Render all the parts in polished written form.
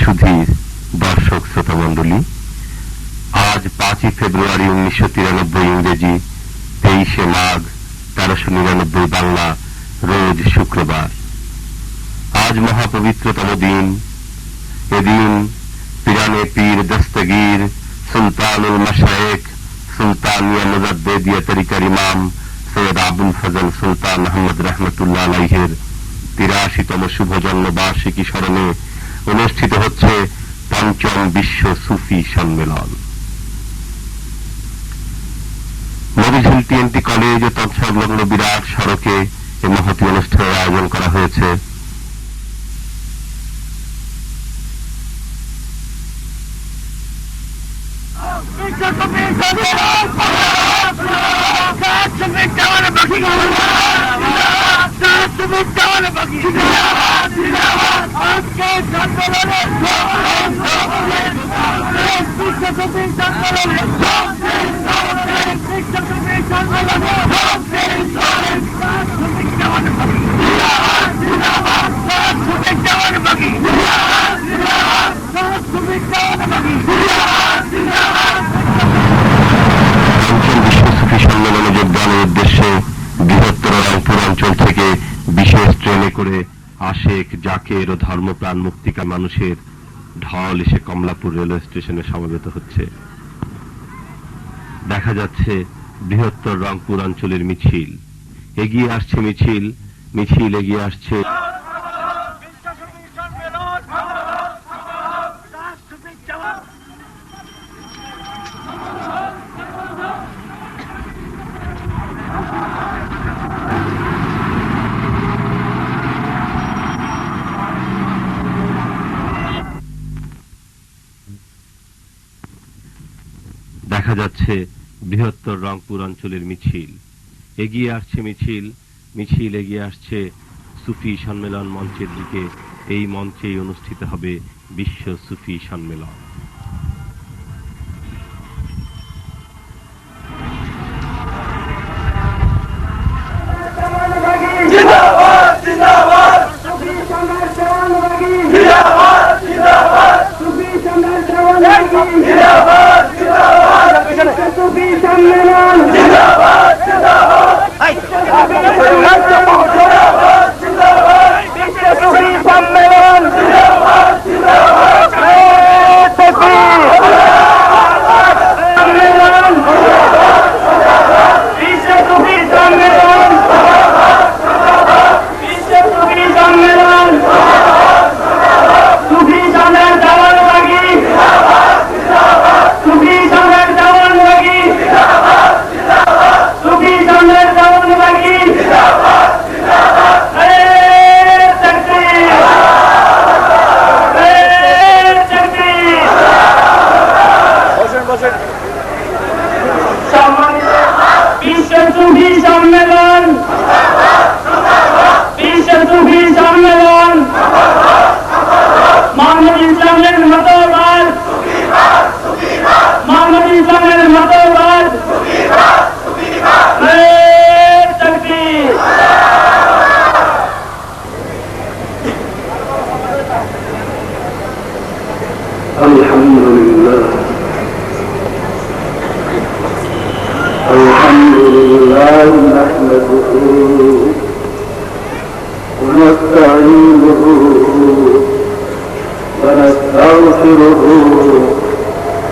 সুধীর দর্শক শ্রোতা মণ্ডলী, আজ 5 ফেব্রুয়ারি 1993 ইংরেজি, 23 মাঘ 1399 বাংলা, রোজ শুক্রবার। আজ মহাপবিত্রতম দিন। এদিন পিরানে পীর দস্তগীর সুলতানুল মশায়েখ সুলতানিয়া মুজাদ্দেদিয়া তরিকার ইমাম সৈয়দ আবুল ফজল সুলতান আহমদ রহমতুল্লাহ আলাইহের 83তম শুভ জন্মবার্ষিকী স্মরণে অনুষ্ঠিত হচ্ছে পঞ্চম বিশ্ব সুফি সম্মেলন। মতিঝিল টিএনটি কলেজ ও তৎসংলগ্ন বিরাট সড়কে এই মহতী অনুষ্ঠানের আয়োজন করা হয়েছে। সম্মেলনে যোগদানের উদ্দেশ্যে বৃহত্তর রংপুর অঞ্চল থেকে বিশেষ ট্রেনে করে আশেক, জাকের ও ধর্মপ্রাণ মুক্তিকা মানুষের ঢল এসে কমলাপুর রেলওয়ে স্টেশনে সমবেত হচ্ছে। দেখা যাচ্ছে বৃহত্তর রংপুর অঞ্চলের মিছিল এগিয়ে আসছে, মিছিল এগিয়ে আসছে। দেখা যাচ্ছে বৃহত্তর রংপুর অঞ্চলের মিছিল এগিয়ে আসছে, মিছিল এগিয়ে আসছে সুফি সম্মেলন মঞ্চের দিকে। এই মঞ্চেই অনুষ্ঠিত হবে বিশ্ব সুফি সম্মেলন।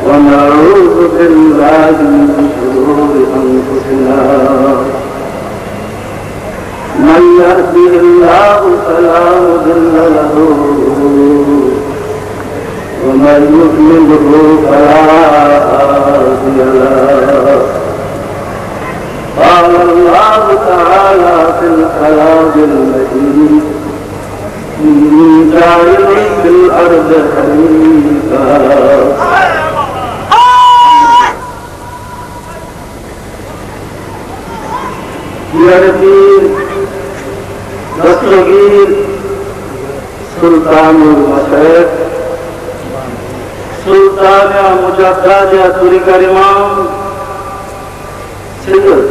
ونعوذ بالله من شرور أنفسنا من يهده الله فلا مضل له ومن يضلله فلا هادي له. قال الله تعالى في الكلام المجيد إني جاعل في الأرض خليفة दस्तगीर सुल्तानुल मशैख सुल्तानिया मुजाद्दिया तरीक़ार इमाम सैयद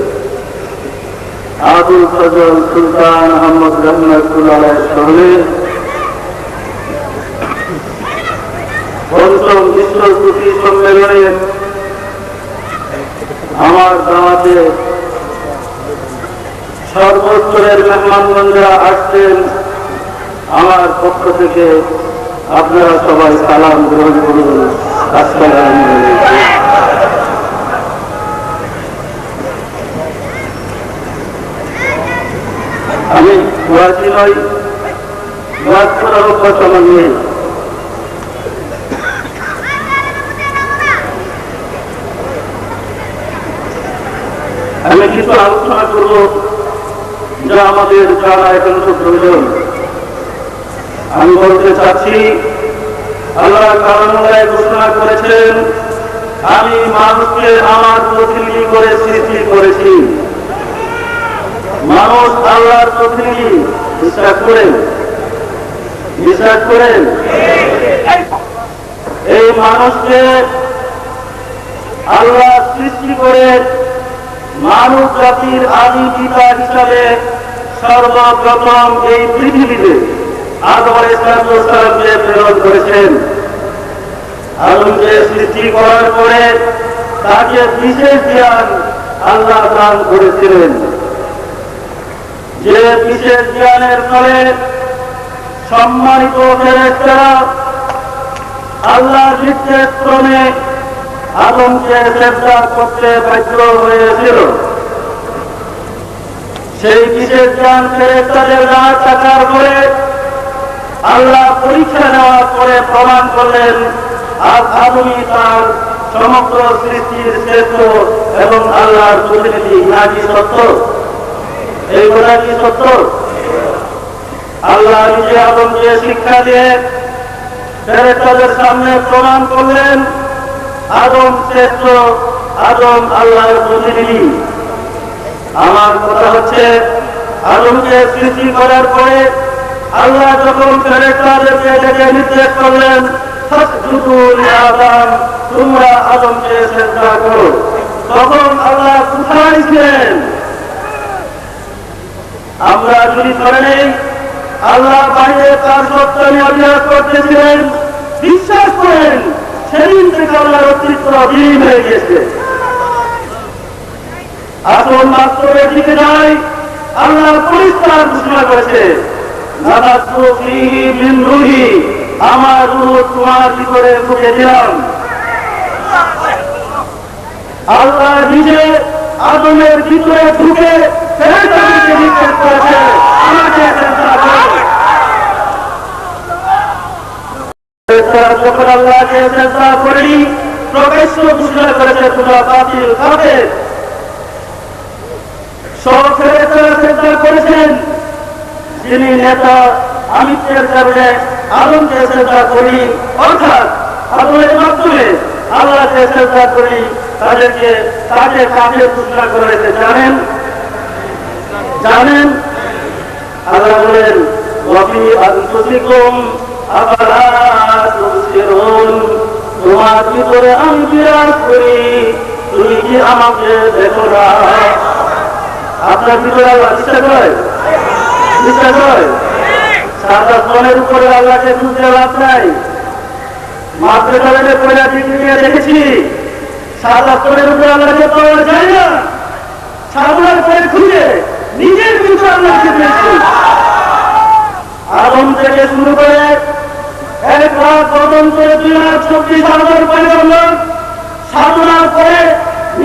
आबुल फजल सुल्तान अहमद रहमतुल्लाह अलैह পঞ্চম বিশ্ব সুফি সম্মেলনে আমার দাওয়াতে সর্বস্তরের মেহমানগঞ্জরা আসছেন। আমার পক্ষ থেকে আপনারা সবাই সালাম গ্রহণ করুন। আসসালামু আলাইকুম। আমি ওয়াজি নই, ওয়াজ করার অভ্যাস আমার নেই। আমি কিছু আলোচনা করব যা আমাদের জানা একান্ত প্রয়োজন। আমি বলতে চাচ্ছি, আল্লাহ কালামুল্লাহ ঘোষণা করেছেন, আমি মানুষকে আমার প্রতিনিধি করে সৃষ্টি করেছি। মানুষ আল্লাহর প্রতিনিধি। বিশ্বাস করেন? বিশ্বাস করেন? এই মানুষকে আল্লাহ সৃষ্টি করে মানব জাতির আদি পিতা হিসাবে সর্বপ্রথম এই পৃথিবীতে আদম আলাইহিস সালামকে প্রেরণ করেছেন। আদমকে সৃষ্টি করার পরে তাকে বিশেষ জ্ঞান আল্লাহ দান করেছিলেন, যে বিশেষ জ্ঞানের ফলে সম্মানিত ফেরেশতারা আল্লাহর নির্দেশ ক্রমে আদমকে সেজদা করতে বাধ্য হয়েছিল। সেই বিশেষ জ্ঞান ফেরেশতাদের না থাকার পরে আল্লাহ পরীক্ষা নেওয়ার পরে প্রমাণ করলেন আদমই তার সমগ্র সৃষ্টির শ্রেষ্ঠ এবং আল্লাহর প্রতিনিধি। ইহা কি সত্য? এই কথা কি সত্য? আল্লাহ নিজে আদমকে শিক্ষা দিয়ে ফেরেশতাদের সামনে প্রমাণ করলেন আদম শ্রেষ্ঠ, আদম আল্লাহর প্রতিনিধি। আমার কথা হচ্ছে, আদমকে সৃষ্টি করার পরে আল্লাহ যখন ফেরেশতাদেরকে ডেকে নির্দেশ করলেন, ফাসজুদু লিআদম, তোমরা আদমকে সিজদা করো, তখন আল্লাহ কোথায় ছিলেন? আমরা যদি ধরে নেই আল্লাহ বাইরে তার সত্য নিয়ে অভিনয় করতেছিলেন, বিশ্বাস করেন সেদিন থেকে আল্লাহর অস্তিত্ব বিলীন হয়ে গেছে। আসল বাস্তবের দিকে যাই, আল্লাহ পরিষ্কার ঘোষণা করেছে, নাযাতু ফীহি মিন রূহি, আমার রূহ তোমার ভিতরে ফুঁকে দিলাম। আল্লাহ নিজে আদমের ভিতরে ঢুকে ফেরেশতাদেরকে নির্দেশ করেছে, আমাকে সিজদা করো। ফেরেশতারা যখন আল্লাহকে সিজদা করেনি, প্রকাশ্য ঘোষণা করেছে তোমরা বাতিল কাফের। সব ফেরেশতারা সিজদা করেছেন, যিনি নেতা আমিত্বের কারণে আদমকে সিজদা করি, অর্থাৎ আদমের মাধ্যমে আল্লাহকে সিজদা করি, তাকে কাফের ঘোষণা করেছে। জানেন? আল্লাহ বলেন, ওয়াফি আনফুসিকুম আফালা তুবসিরুন, তোমার ভিতরে আমি বিরাজ করি, তুমি কি আমাকে দেখো না? আপনার ভিতরে আল্লাহ বিশ্বাস হয়? বিশ্বাস হয়? সাদা ফোনের উপরে আল্লাহকে খুঁজতে লাভ নাই। মাত্র কারণে পয়লা টিকিয়ে দেখেছি, সাদা ফোনের উপরে আল্লাহকে পাওয়া যায় না। সাদা করে খুঁজে নিজের ভিতরে আল্লাহকে পেয়েছি। আদম থেকে শুরু করে 1,00,000 পর্যন্ত 2,24,000 পয়গম্বর সাধনার পরে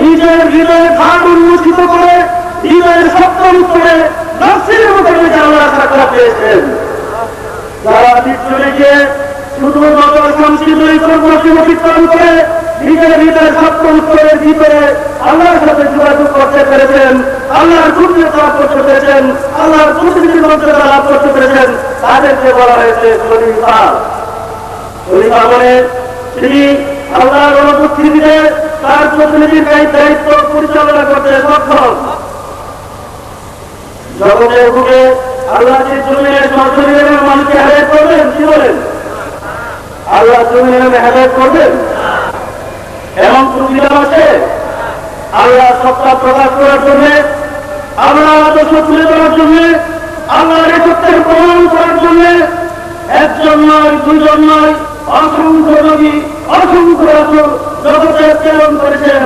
নিজের হৃদয়ে ঘাট উন্মোচিত করে হৃদয়ের সপ্তম করে নফসের মোতাবেক আল্লাহর সাক্ষাৎ পেয়েছেন। যারা বিচ্ছুরে গিয়ে শুধু নজর সংস্কৃতি কর্মসূচিকরণ করে নিজের হৃদয়ের সপ্তম স্তরের ভিতরে আল্লাহর সাথে যোগাযোগ করতে পেরেছেন, আল্লাহর গুণতা লাভ করতে পেরেছেন, আল্লাহর প্রতিনিধি মর্যাদা লাভ করতে পেরেছেন, তাদেরকে বলা হয়েছে খলিফা। খলিফা মানে তিনি আল্লাহর অনুপস্থিতিতে তার প্রতিনিধির দায়িত্ব পরিচালনা করতে সক্ষম। জগতের বুকে আল্লাহ যে জমিনের সরাসরি মানুষকে হেদায়েত করবেন, কি বলেন? আল্লাহ জমিনের নামে হেদায়েত করবেন? এমন কোন বিধান আছে? আল্লাহ সত্তা প্রকাশ করার জন্য, আল্লাহর আদর্শ তুলে ধরার জন্য, আল্লাহর সত্যের প্রমাণ করার জন্য একজন নয়, দুইজন নয়, অসংখ্য নবী, অসংখ্য রাসূল জগতে প্রেরণ করেছেন।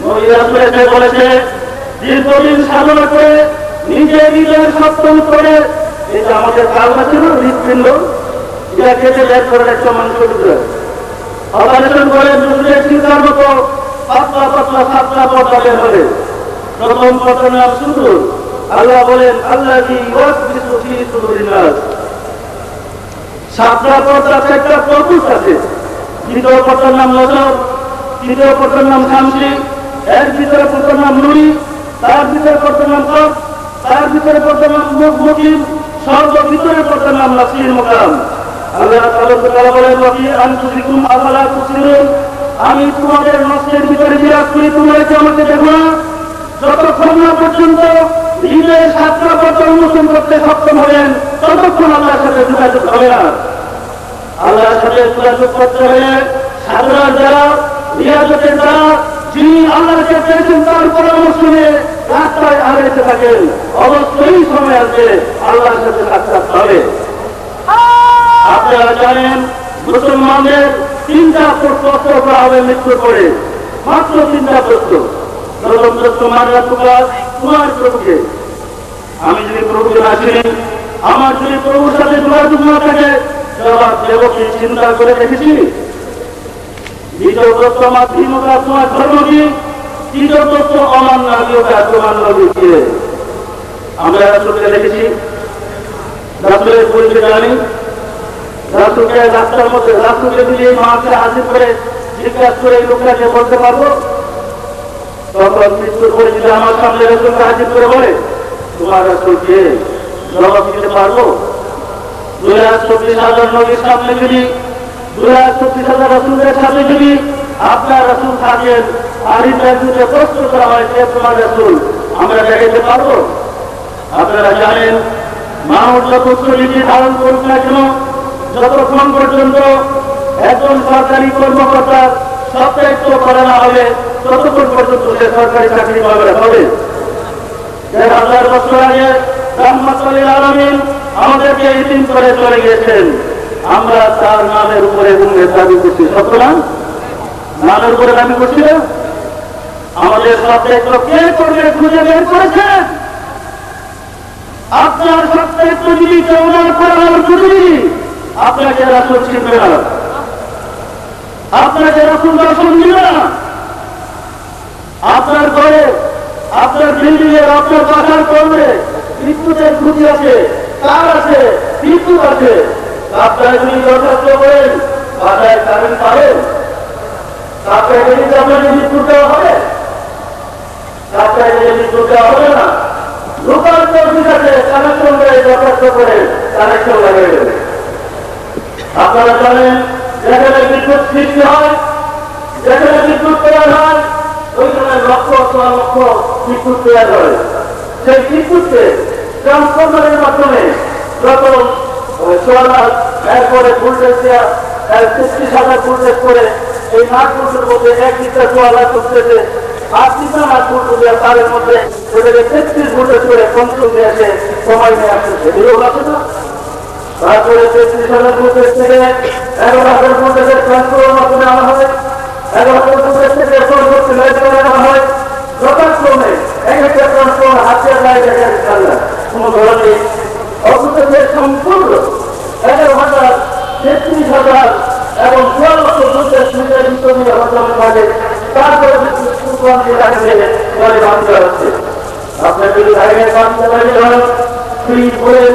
নবী রাসূল এসে বলেছে, দীর্ঘদিন সাধনা করে নিজের সপ্তম করে, এটা আমাদের কালবা ছিল হৃৎপিণ্ড, এটা কেটে বের করে একটা মাংস টুকরা অপারেশন করে দুধের চিন্তার মতো পাতলা পাতলা সাতটা পর্দা বের হবে। প্রথম পর্দার নাম সুদূর। আল্লাহ বলেন, আল্লাহ কি সাতটা পর্দা একটা প্রপুষ আছে। দ্বিতীয় পর্দার নাম নজর, তৃতীয় পর্দার নাম শামসি, এর ভিতরে পর্দার নাম নুরি, তার ভিতরে পর্দার নাম কপ, তার ভিতরে পর্দার নাম মুকিম, সর্ব ভিতরে পর্দার নাম নাসির মোকাম। আল্লাহ তাআলা বলেন, ওয়াফি আনফুসিকুম আফালা তুবসিরুন, আমি তোমাদের নফসের ভিতরে বিরাজ করি, তোমরা কি আমাকে দেখো না? যতক্ষণ না পর্যন্ত হৃদয়ের সাতটা পর্দা উন্মোচন করতে সক্ষম হবেন, ততক্ষণ আল্লাহর সাথে যোগাযোগ হবে না। আল্লাহর সাথে যোগাযোগ করতে হলে সাধনার দ্বারা, রিয়াজতের দ্বারা, যিনি আল্লাহকে পেয়েছেন তার পরামর্শ নিয়ে রাস্তায় আগাইতে থাকেন, অবশ্যই সময় আসবে আল্লাহর সাথে সাক্ষাৎ হবে। আপনারা জানেন, মুসলমানদের তিনটা প্রশ্ন করা হবে মৃত্যুর পরে, মাত্র তিনটা প্রশ্ন। প্রথম প্রশ্ন, মারা তোমার প্রভুকে, আমি যদি প্রভুকে না চিনি, আমার যদি প্রভুর সাথে যোগাযোগ না থাকে, জবাব দেব কি চিন্তা করে রেখেছি? দ্বিতীয় প্রশ্ন, আমার ধীমতা তোমার ধর্ম কি? তৃতীয় প্রশ্ন, অমান্য আদিওটা তোমার নবী কে? আমরা রাসূলকে দেখেছি, রাসূলের পরিচয় জানি, রাসূলকে রাস্তার মধ্যে রাসূলকে যদি এই মাকে হাজির করে জিজ্ঞাসা করে এই লোকটাকে বলতে পারবো? তখন মৃত্যুর পরে যদি আমার সামনে রাসূলকে হাজির করে বলে তোমার রাসূল কে, জবাব দিতে পারবো? 2,24,000 নবীর সামনে যদি 2,24,000 রাসূলের সাথে যদি আপনার রাসূল থাকেন আর ইন্টারভিউতে প্রশ্ন করা হয় কে তোমার রাসূল, আমরা দেখাতে পারবো? আপনারা জানেন, মানুষ যত নীতি ধারণ করুক না কেন, যতক্ষণ পর্যন্ত একজন সরকারি কর্মকর্তার সব দায়িত্ব করা না হবে, ততক্ষণ পর্যন্ত সে সরকারি চাকরি পাবে। 1,000 বছর আগে রাহমাতুল লিল আলামিন আমাদেরকে ইতিম করে চলে গিয়েছেন, আমরা তার নামের উপরে দাবি করছি, সত্য না? নামের উপরে দাবি করছি না? আমাদের সব দায়িত্ব কে করবে খুঁজে বের করেছেন? আপনার সব দায়িত্ব যদি কেউ না করার জরুরি, আপনাকে রাসূল চিনবে না, আপনাকে রাসূল দর্শন দিবে না। আপনার ঘরে, আপনার বিল্ডিং এর, আপনার বাসার করবে বিদ্যুতের খুঁজি আছে, তার আছে, বিদ্যুৎ আছে, আপনারা যদি দরখাস্ত করেন বাসায় কারেন্ট পাবেন? আপনাকে যদি আপনাকে বিদ্যুৎ দেওয়া হবে? আপনাকে বিদ্যুৎ দেওয়া হবে না। লোকাল অফিস আছে, কানেকশন করে দরখাস্ত করে কানেকশন লাগিয়ে দেবে। আপনারা জানেন, যেখানে বিদ্যুৎ সৃষ্টি হয়, যেখানে বিদ্যুৎ তৈরি হয়, ওইখানে লক্ষ লক্ষ বিদ্যুৎ তৈরি হয়। সেই বিদ্যুৎকে ট্রান্সফরমারের মাধ্যমে প্রথম 16,000, এরপরে ভোল্টেজ দেওয়া 33,000 ভোল্টেজ করে এই 8 ভোল্টের মধ্যে 1 লিটার 16,000 করতেছে, 8 লিটার 8 ভোল্ট দেওয়া তারের মধ্যে সেটাকে 33 ভোল্টেজ করে কন্ট্রোল দিয়ে আসে, সময় নিয়ে আসতেছে, এগুলো আছে না? তারপরে 33,000 ভোল্টেজ থেকে 11,000 ভোল্টেজের ট্রান্সফরমার মাধ্যমে আনা হয়, 11,000 ভোল্টেজ থেকে পরবর্তী লাইনে আনা হয়, যথাক্রমে এক একটা ট্রান্সফরমার হাতিয়ার লাইন দেখা যাচ্ছে কোন ধরনের অবস্থায় সম্পূর্ণ 11,000, 33,000 এবং 12,000 ভোল্টেজ মিটার ভিতরে হবে। তারপরে বাঁধতে হচ্ছে। আপনার যদি লাইনের বাঁধতে পারেন, ফ্রিজ বলেন,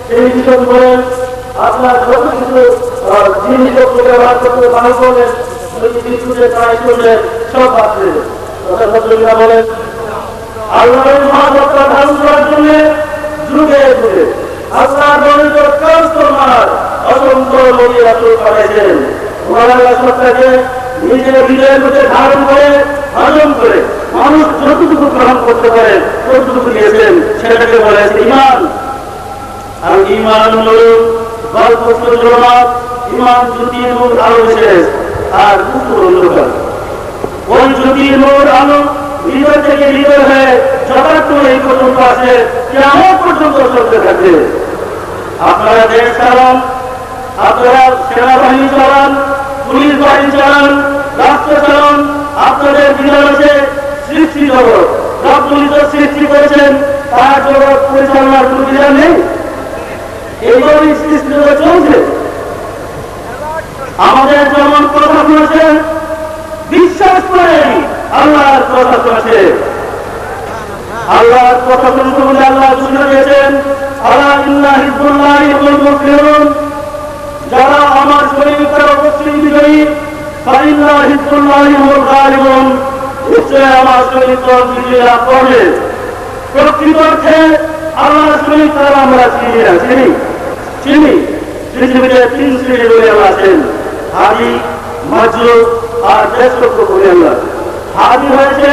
টেলিভিশন বলেন, আপনার যত কিছু জিনিস ব্যবহার করতে ভালো করলেন, বিদ্যুতের কাজ করলেন, সব বাঁচলেন। বলেন, আল্লাহর মহাসত্তা ধারণ করার জন্য যুগে যুগে আল্লাহর মনোনীত ট্রান্সফরমার অসংখ্য নবী রাসূল পাঠাইছেন। আল্লাহ সত্তাকে নিজের হৃদয়ের মধ্যে ধারণ করে, হজম করে মানুষ যতটুকু গ্রহণ করতে পারে ততটুকু নিয়েছেন, সেটাকে বলে ঈমান। আর ঈমান হল গল্প জলমাত, ঈমান জ্যোতির নূর আলো বিশেষ, আর কুকুর অন্ধকার। ওই জ্যোতির নূর আলো হৃদয় থেকে হৃদয় হয়ে যথাক্রম এই পর্যন্ত আছে, কিয়ামত পর্যন্ত চলতে থাকবে। আপনারা দেশ চালান, আপনারা সেনাবাহিনী চালান, পুলিশ বাহিনী চালান, রাষ্ট্র চালান, আপনাদের বিধান আছে সৃষ্টি জগৎ, রব্বুল সৃষ্টি করেছেন, তার জগৎ পরিচালনার কোন বিধান নেই। এইভাবেই সৃষ্টি জগৎ চলছে। আমাদের যেমন কথা শুনেছে, বিশ্বাস করে আল্লাহর কথা শুনেছে। আল্লাহর কথা শুনতে বলে আল্লাহ ঘোষণা দিয়েছেন, আলা ইন্না হিজবুল্লাহি হুমুল মুফলিহুন, যারা আমার শরীর তারা অবশ্যই বিজয়ী, ফাইন্না হিজবুল্লাহি হুমুল গালিবুন, নিশ্চয় আমার শরীর তো বিজয়ী লাভ করবে। প্রকৃত অর্থে আল্লাহর শরীর তারা আমরা চিনি না, চিনি। পৃথিবীতে 3 শ্রেণীর বলে আল্লাহ আছেন, হাদি, মাজলুব আর দেশভক্ত বলে আল্লাহ। হাদি হয়েছে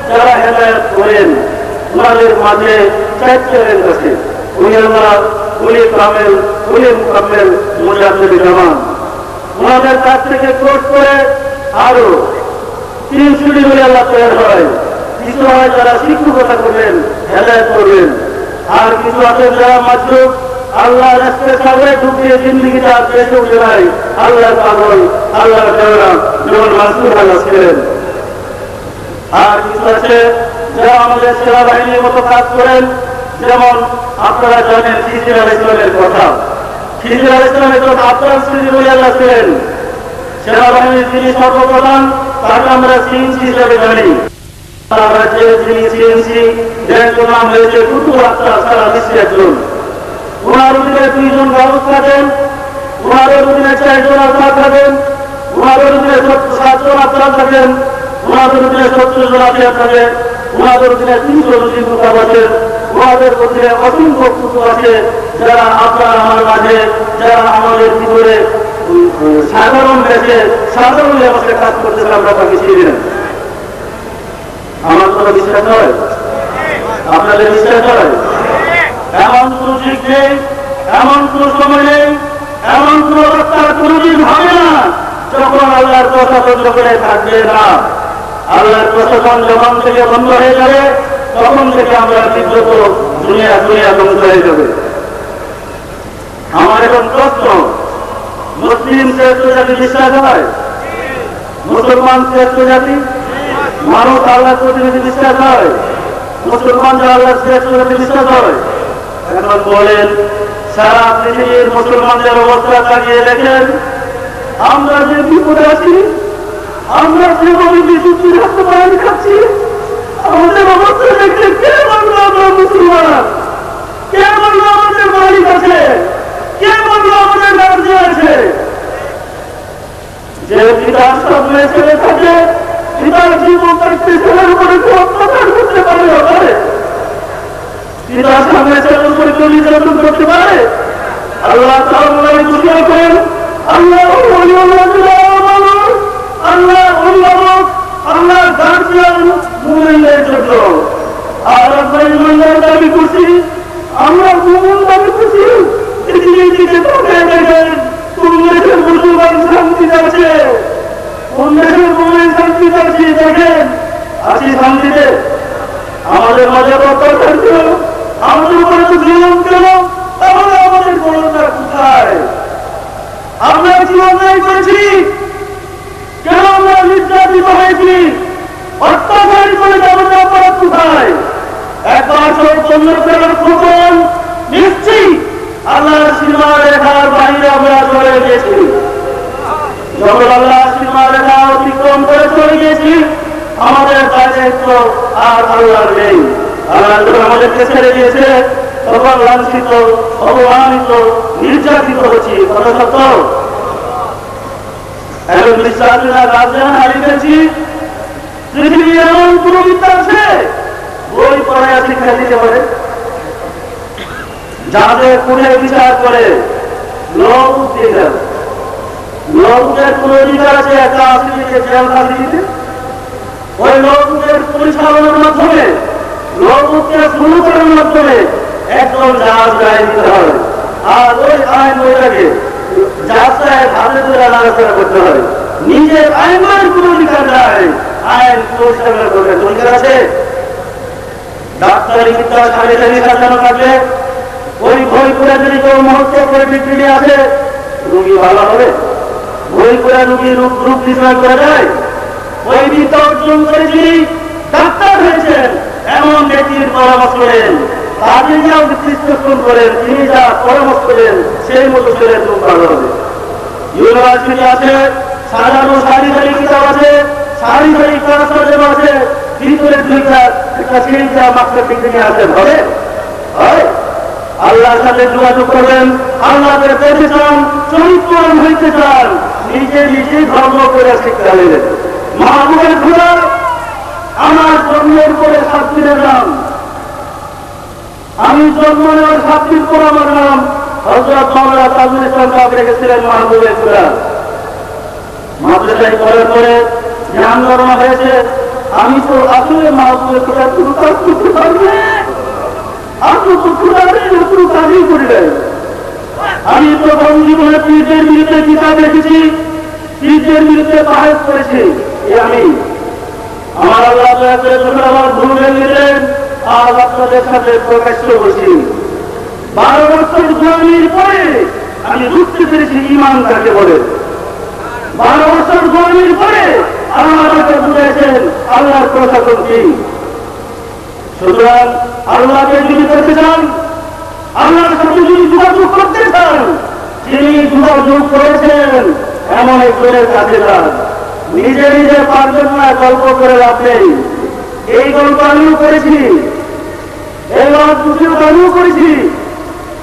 যারা হেদায়েত করেন, ওনাদের মাঝে 4 চ্যালেঞ্জ আছে, উনি আল্লাহ, উনি কামেল, উনি মুকাম্মেল, মুজাদ্দিদ জামান। ওনাদের কাছ থেকে কোর্স করে আরো 3 শ্রেণী বলে আল্লাহ তৈরি হয়। কিছু হয় যারা শিক্ষকতা করবেন, হেদায়েত করবেন, আর কিছু আছে যারা মাজলুব, আল্লাহ রাস্তায় সাগরে ঢুকিয়ে জিন্দিগিটা দেশে উঠে নাই, আল্লাহ পাগল, আল্লাহ দেওয়া, যেমন মাসুদ আল্লাহ ছিলেন। আর কিছু আছে যারা আমাদের সেনাবাহিনীর মতো কাজ করেন, যেমন আপনারা জানেন খিজির আলাইহিস সালামের কথা। খিজির আলাইহিস সালাম একজন আফগান শ্রেণী বলে আল্লাহ ছিলেন। সেনাবাহিনীর যিনি সর্বপ্রধান, তাকে আমরা সিএনসি হিসাবে জানি। আমরা যে যিনি সিএনসি, যার নাম হয়েছে কুতুব আক্তার সারা বিশ্বে একজন। ওনার অধীনে 2 জন গাউস থাকেন, ওনার অধীনে 4 জন আফসার থাকেন, ওনার অধীনে 7 জন আফসার থাকেন, ওনার অধীনে 70 জন আফসার থাকেন, ওনার অধীনে 300 জন মুকাব আছেন, ওনাদের অধীনে অসংখ্য কুতুব আছে, যারা আপনার আমার মাঝে, যারা আমাদের ভিতরে সাধারণ দেশে সাধারণ ব্যবস্থায় কাজ করতেছে, আমরা তাকে চিনি না। আমার কোনো বিশ্বাস হয়? আপনাদের বিশ্বাস হয়? এমন কোন যুগ নেই, এমন কোন সময় নেই, এমন কোন অবস্থার কোনদিন হবে না যখন আল্লাহর কথা বন্ধ করে থাকবে না। আল্লাহর প্রশাসন যখন থেকে বন্ধ হয়ে যাবে, তখন থেকে আমরা বিব্রত, দুনিয়া ধ্বংস হয়ে যাবে। আমার এখন প্রশ্ন, মুসলিম শ্রেষ্ঠ জাতি বিশ্বাস হয়? মুসলমান শ্রেষ্ঠ জাতি? মানুষ আল্লাহর প্রতিনিধি বিশ্বাস হয়? মুসলমান যে আল্লাহর শ্রেষ্ঠ জাতি বিশ্বাস হয়? এখন বলেন, সারা পৃথিবীর মুসলমানদের অবস্থা তাকিয়ে দেখেন, আমরা যে বিপদে আছি, আমরা যেভাবে বিশুদ্ধি রাখতে পানি খাচ্ছি, আমাদের অবস্থা দেখলে কে বললো আমরা মুসলমান? কে বললো আমাদের মালিক আছে? কে বললো আমাদের রাজ্য আছে? যে পিতার সামনে ছেলে থাকে, পিতার জীবন থাকতে ছেলের উপরে অত্যাচার করতে পারে? পিতার সামনে ছেলের উপরে নির্যাতন করতে পারে? আল্লাহ তাআলা ঘোষণা করেন, আল্লাহ আল্লাহ গার্জিয়ান মুমিনদের জন্য। আর আমরা ইমানদার দাবি করছি, আমরা মুমিন দাবি করছি, পৃথিবীর দিকে তাকিয়ে দেখেন, কোন দেশের মুসলমান শান্তিতে আছে, কোন দেশের মুমিন শান্তিতে আছে, দেখেন আছি শান্তিতে। আমাদের মাঝে অত্যাচার ছিল, আমাদের উপরে তো জুলুম ছিল, তাহলে আমাদের গণনা কোথায়? আমরা কি অন্যায় করেছি? কেন আমরা নির্যাতিত হয়েছি? অত্যাচারিত হয়ে আমাদের অপরাধ কোথায়? একবার জন্য ফেরার খবর নিশ্চিত আল্লাহর সীমা রেখার বাইরে আমরা চলে গেছি। যখন আল্লাহর সীমা রেখা অতিক্রম করে চলে গেছি, আমাদের দায়িত্ব আর আল্লাহর নেই। আল্লাহ যখন আমাদেরকে ছেড়ে দিয়েছে, তখন লাঞ্ছিত, অপমানিত, নির্যাতিত হচ্ছি। কথা সত্য? এখন বিশ্বাসীরা রাজধানী হারিয়ে গেছি। পৃথিবী এমন কোন বিদ্যা আছে বই পড়ায় শিক্ষা দিতে পারে? যাদের কোনে বিচার করে লোক দিয়ে দেন, লোকের কোন অধিকার আছে একটা আসলিকে জেল ফাঁসি দিতে? ওই লোকের পরিচালনার মাধ্যমে, লোককে শুরু করার মাধ্যমে একজন জাহাজ গায়ে দিতে হবে। আর ওই আইন বইটাকে যাত্রায় হাতে ধরে নাড়াচাড়া করতে হয়। নিজের আইনের কোন অধিকার নাই, আইন পরিচালনা করবে অধিকার আছে? ডাক্তারি বিদ্যা সাড়ে সাজানো থাকলে ওই বই করে যদি কেউ মহত্ব করে ডিগ্রি আছে, রোগী ভালো হবে? বই করে রোগীর রূপ নির্ণয় করা যায়? ওই বিদ্যা অর্জন করে যিনি ডাক্তার হয়েছেন এমন ব্যক্তির পরামর্শ করেন, তাকে যা প্রেসক্রিপশন করেন, তিনি যা পরামর্শ করেন সেই মতো শরীরের রোগ ভালো হবে। ইউনিভার্সিটি আছে, সাজানো সারি সারি কিতাব আছে, সারি সারি ক্লাস সাজানো আছে, ভিতরে দুইটা একটা সিরিজা মাত্র ডিগ্রি আছেন, হবে? হয়? আল্লাহর সাথে যোগাযোগ করবেন, আল্লাহকে পেতে চান, চরিত্রবান হইতে চান, নিজে নিজে ধর্ম করে শিক্ষা নেবেন। মাহবুবের খোদা আমার জন্মের পরে 7 দিনের নাম, আমি জন্ম নেওয়ার 7 দিন পর আমার নাম হযরত মাওলানা তাজুল ইসলাম সাহেব রেখেছিলেন মাহবুবের খোদা। মাদ্রাসায় পড়ার পরে ধ্যান ধারণা হয়েছে, আমি তো আসলে মাহবুবের খোদা কোনো কাজ করতে পারবো না, আমি তো কোনো কাজই করি নাই। আমি প্রথম জীবনে পীরদের বিরুদ্ধে কিতাব লিখেছি, পীরদের বিরুদ্ধে বাহির করেছি। আমি আমার আল্লাহ দয়া করে যখন আমার ভুলে নিলেন, আজ আপনাদের সাথে প্রকাশ্য বলছি। 12 বছর গোলামির পরে আমি বুঝতে পেরেছি ঈমান কাকে বলে। 12 বছর গোলামির পরে আমাকে বুঝেছেন আল্লাহর প্রশাসন কি। সুতরাং আল্লাহকে যদি করতে চান, আল্লাহর সাথে যদি যোগাযোগ করতে চান, যিনি যোগাযোগ করেছেন এমন একজনের কাছে যান। নিজে নিজে পারবেন না, গল্প করে লাভ নেই। এই গল্প আমিও করেছি, এই আমিও করেছি,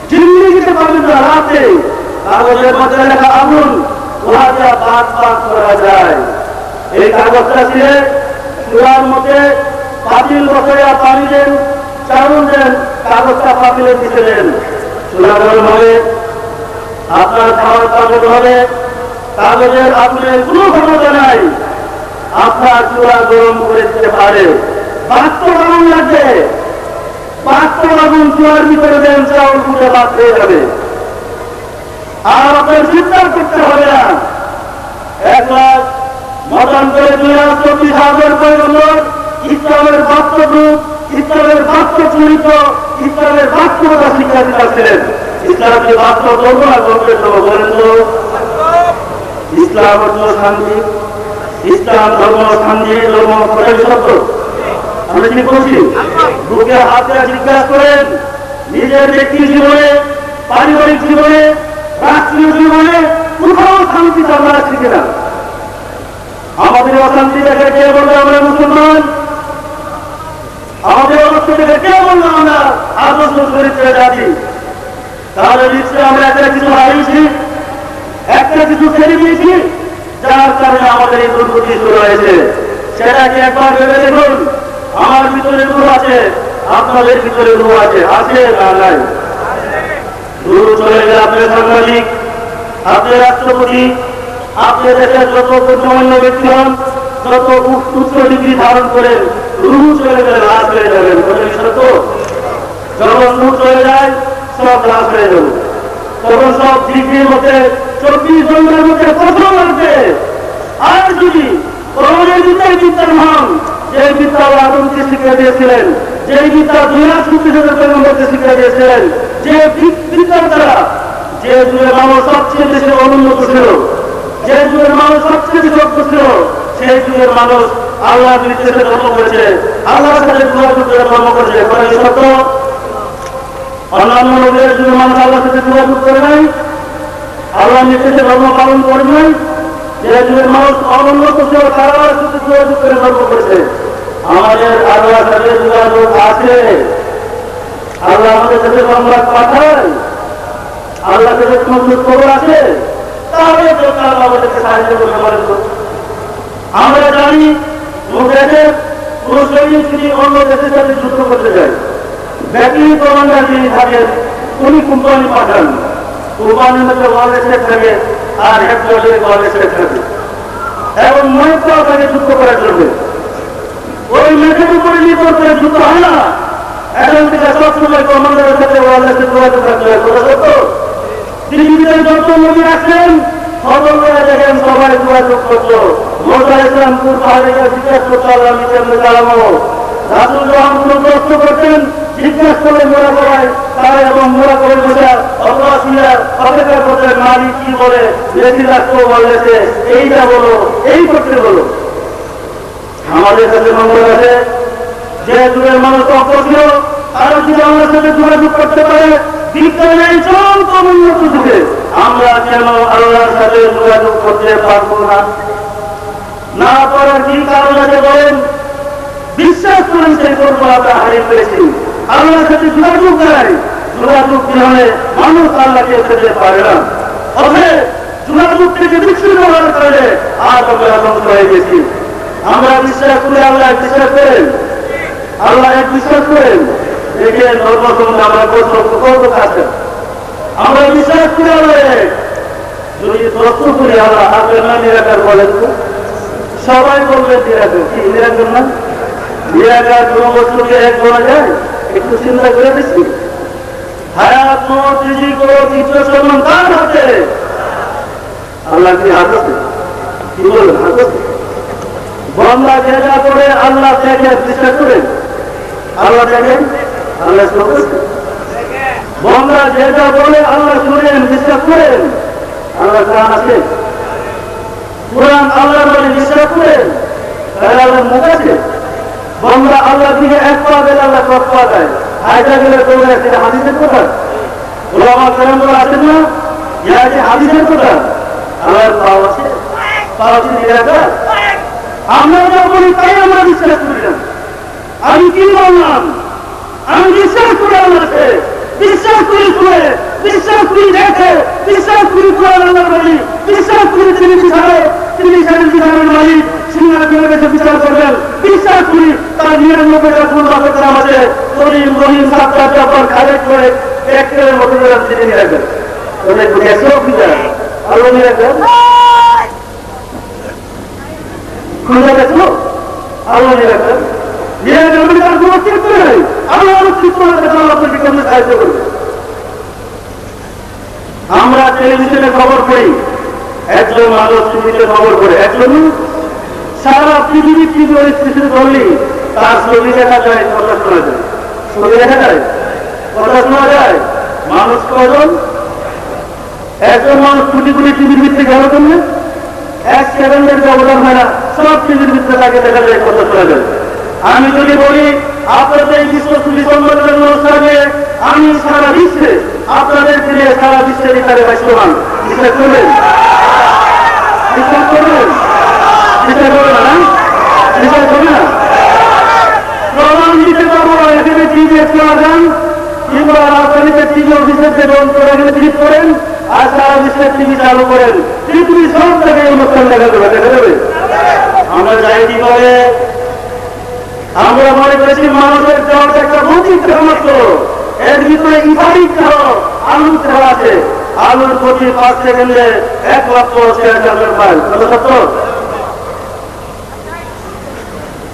জিন্দিগিতে পারবেন না, লাভ নেই। কাগজের মধ্যে লেখা আগুন, উহা যা বাদ বাদ করা যায়। এই কাগজটা ছিল চুলার মধ্যে পাতিল বসে পানি দেন, চাউল দেন, কাগজটা পাতিলে দিতে দেন, চুলা গরম হবে, আপনার খাওয়ার কাগজ হবে। কাগজের আগুনের কোনো ক্ষমতা নাই আপনার চুলা গরম করে দিতে পারে। 72 আগুন লাগবে, 72 আগুন চুলার ভিতরে দেন, চাউল ফুটে বাদ হয়ে যাবে। আর আপনার চিন্তা করতে হবে না, 1 লাখ মতান্তরে 2,24,000 পয়গম্বর ইসলামের বাস্তব রূপ, ইসলামের বাস্তব চরিত্র, ইসলামের বাস্তবতা শিক্ষা দিতেছিলেন। ইসলাম যে বাস্তব করবো না করতে বলেন তো? ইসলাম অর্থ শান্তি, ইসলাম ধর্ম শান্তি, ধর্ম কটাই শব্দ আমরা কি বলছি? বুকে হাতে জিজ্ঞাসা করেন, নিজের ব্যক্তি জীবনে, পারিবারিক জীবনে, রাষ্ট্রীয় জীবনে কোথাও শান্তি আমরা আছি কিনা? আমাদের অশান্তি দেখে কে বলবে আমরা মুসলমান? আমাদের অবস্থা দেখে কে বললো আমরা আদর্শ চরিত্রে জাতি? তাহলে নিশ্চয় আমরা একটা কিছু হারিয়েছি, একটা কিছু ছেড়ে দিয়েছি, যার কারণে আমাদের এই দুর্গতি শুরু হয়েছে। সেটাকে একবার ভেবে দেখুন। আমার ভিতরে রূহ আছে, আপনাদের ভিতরে রূহ আছে, আছে না নাই? রূহ চলে গেলে আপনার সাংবাদিক, আপনি রাষ্ট্রপতি, আপনি দেশের যত গণ্যমান্য ব্যক্তি হন, যত উচ্চ ডিগ্রি ধারণ করেন, রূহ চলে গেলে লাশ হয়ে যাবেন। সত্য? যখন রূহ চলে যায় সব লাশ হয়ে যাবে। তখন সব ডিগ্রির মধ্যে 24 জনের মধ্যে প্রথম লাগবে। আর যদি কোরআনের বিদ্যার হন, যে বিদ্যা আদমকে শিক্ষা দিয়েছিলেন, যে বিদ্যা 2,24,000 শিক্ষা দিয়েছিলেন, যে বিদ্যার দ্বারা যে যুগের মানুষ সবচেয়ে বেশি অনুন্নত ছিল, যে যুগের মানুষ সবচেয়ে বেশি যোগ্য ছিল, সেই যুগের মানুষ আল্লাহ নির্দেশে ধর্ম করেছে, আল্লাহর সাথে যোগাযোগ করে ধর্ম করেছে। সত্য? অন্যান্য লোকের যুগের মানুষ আল্লাহর সাথে যোগাযোগ করে নাই, আল্লাহ নির্দেশে ধর্ম পালন করে নাই। যে যুগের মানুষ অনুন্নত ছিল, তারা সাথে যোগাযোগ করে ধর্ম করেছে। আমাদের আল্লাহর সাথে যোগাযোগ আছে। আল্লাহ আমাদের সাথে সংবাদ পাঠায়, আল্লাহ সাথে কোনো খবর আছে, তাহলে আমাদেরকে সাহায্য করতে পারেন। আমরা জানি দেশের কোন সৈনিক যদি অন্য দেশের সাথে যুদ্ধ করতে যায়, ব্যাটিং কমান্ডার যিনি থাকেন উনি কোম্পানি পাঠান, কোম্পানির মধ্যে ওয়াল স্টেট থাকে আর হেডকোয়ার্টারে ওয়াল স্টেট থাকে, এবং মহিলাও থাকে যুদ্ধ করার জন্য। ওই মেঘের উপরে নির্ভর করে যুদ্ধ হয় না, এখন থেকে সবসময় কমান্ডারের সাথে ওয়াল স্টেট যোগাযোগ রাখতে হয়। কথা সত্য? পৃথিবীতে যত নদী আছেন সকলরা দেখেন সবাই যোগাযোগ করতো। মোসা ইসলামপুর পাহাড়ে জিজ্ঞাসা করতো আল্লাহ নিচে চালানো। রাসূল যখন কোনো প্রশ্ন করতেন জিজ্ঞাসা করে মোরা করায় তারা এবং মোরা করে বোঝা অপরাধীরা অপেক্ষা করতে মালিক কি বলে বেশি রাখতে বলেছে এইটা বলো এই করতে বলো। আমাদের কাছে নম্বর আছে যে যুগের মানুষ অজ্ঞ ছিল তারা যদি আমার সাথে যোগাযোগ করতে পারে বিজ্ঞানের চরম উন্নত যুগে আমরা কেন আল্লাহর সাথে যোগাযোগ করতে পারবো না? না পারার কি কারণ আছে বলেন? বিশ্বাস করেন সেই করবো আমরা হারিয়ে ফেলেছি। আল্লাহর সাথে যোগাযোগ করাই যোগাযোগ বিহনে মানুষ আল্লাহকে পেতে পারে না। অথবা যোগাযোগ থেকে বিচ্ছিন্ন হওয়ার কারণে আজ আমরা ধ্বংস হয়ে গেছি। আমরা বিশ্বাস করে আল্লাহ বিশ্বাস করেন, আল্লাহ এক বিশ্বাস করেন দেখে ধর্মসম্বন্ধে আমরা কত কাছে আমরা বিশ্বাস করে আল্লাহ যদি প্রশ্ন করি আল্লাহ আপনার না নিরাকার বলেন তো সবাই বলবেন নিরাকার। কি নিরাকার না? নিরাকার কোন বস্তুকে এক বলা যায়? একটু চিন্তা করে দেখছি। হায়াত মত রিজিক ও চিত্র সম্মান কার হাতে? আল্লাহ কি হাত আছে? কি বলবেন হাত আছে? বান্দা যেটা করে আল্লাহ দেখে বিশ্বাস করেন, আল্লাহ দেখেন, আল্লাহ বান্দা যেটা বলে আল্লাহ শুনেন বিশ্বাস করেন, আল্লাহ কান আছে। কোরআন আল্লাহ বলে বিশ্বাস করেন, তাহলে আল্লাহ মুখ আছে। বান্দা আল্লাহ দিকে এক পা গেলে আল্লাহ সব পা দেয়, হাইটা গেলে দৌড়ে সেটা হাদিসের কথা। ওলামা কেরাম আছেন না, ইয়া আছে হাদিসের কথা। আল্লাহর পাও আছে, পাও আছে নিরাকার। আমরা যা বলি তাই আমরা বিশ্বাস করি না। আমি কি বললাম? আমি বিশ্বাস করি আল্লাহকে, বিশ্বাস করি শুনে, বিশ্বাস করি দেখে, বিশ্বাস করি কোরআন আল্লাহ বলি, বিশ্বাস করি তিনি বিচারক, তিনি বিচারের মালিক, সিংহার কাছে বিচার করবেন, বিশ্বাস করি তার 99টা গুণ বাপের আছে, করিম রহিম সাতটা ব্যাপার খালেক করে একের মতো তিনি রাখবেন। অনেক দেখেও বিচার আল্লাহ রাখবেন খুঁজে দেখলো আল্লাহ রাখবেন। আমরা টেলিভিশনে খবর পড়ি, একজন মানুষ টিভিতে খবর পড়ে, একজন সারা পৃথিবীর কি পরিস্থিতি বললি তার ছবি দেখা যায়, কথা শোনা যায়, ছবি দেখা যায়, কথা শোনা যায়। মানুষ কজন? একজন মানুষ কোটি কোটি টিভির ভিত্তিক গেল করলে 1 সেকেন্ডের ব্যবধান হয় না, সব টিভির ভিত্তিতে তাকে দেখা যায়, কথা শোনা যায়। আমি যদি বলি আপনাদের এই বিশ্ব ছবি সম্মেলনের অনুষ্ঠানে আমি সারা বিশ্বে আপনাদের দিলে সারা বিশ্বের ইতারে বাইশ্বমান বিশ্বাস করবেন? বিশ্বাস করবেন? বিশ্বাস করবে না? বিশ্বাস করবে না? প্রমাণ দিতে পারবো এখানে টিভি একটু আগান কিংবা রাজধানীতে টিভি অফিসের যে বন্ধ করে এখানে ক্লিক করেন আর সারা বিশ্বের টিভি চালু করেন, পৃথিবী সব জায়গায় অনুষ্ঠান দেখা যাবে, দেখা যাবে। আমরা যাই কি করে আমরা মনে করেছি মানুষের জগৎ একটা ভৌতিক গ্রহ মাত্র, এর ভিতরে ইফারিক গ্রহ আলু গ্রহ আছে। আলুর প্রতি 5 সেকেন্ডে 1,06,000 মাইল, কত সত্য?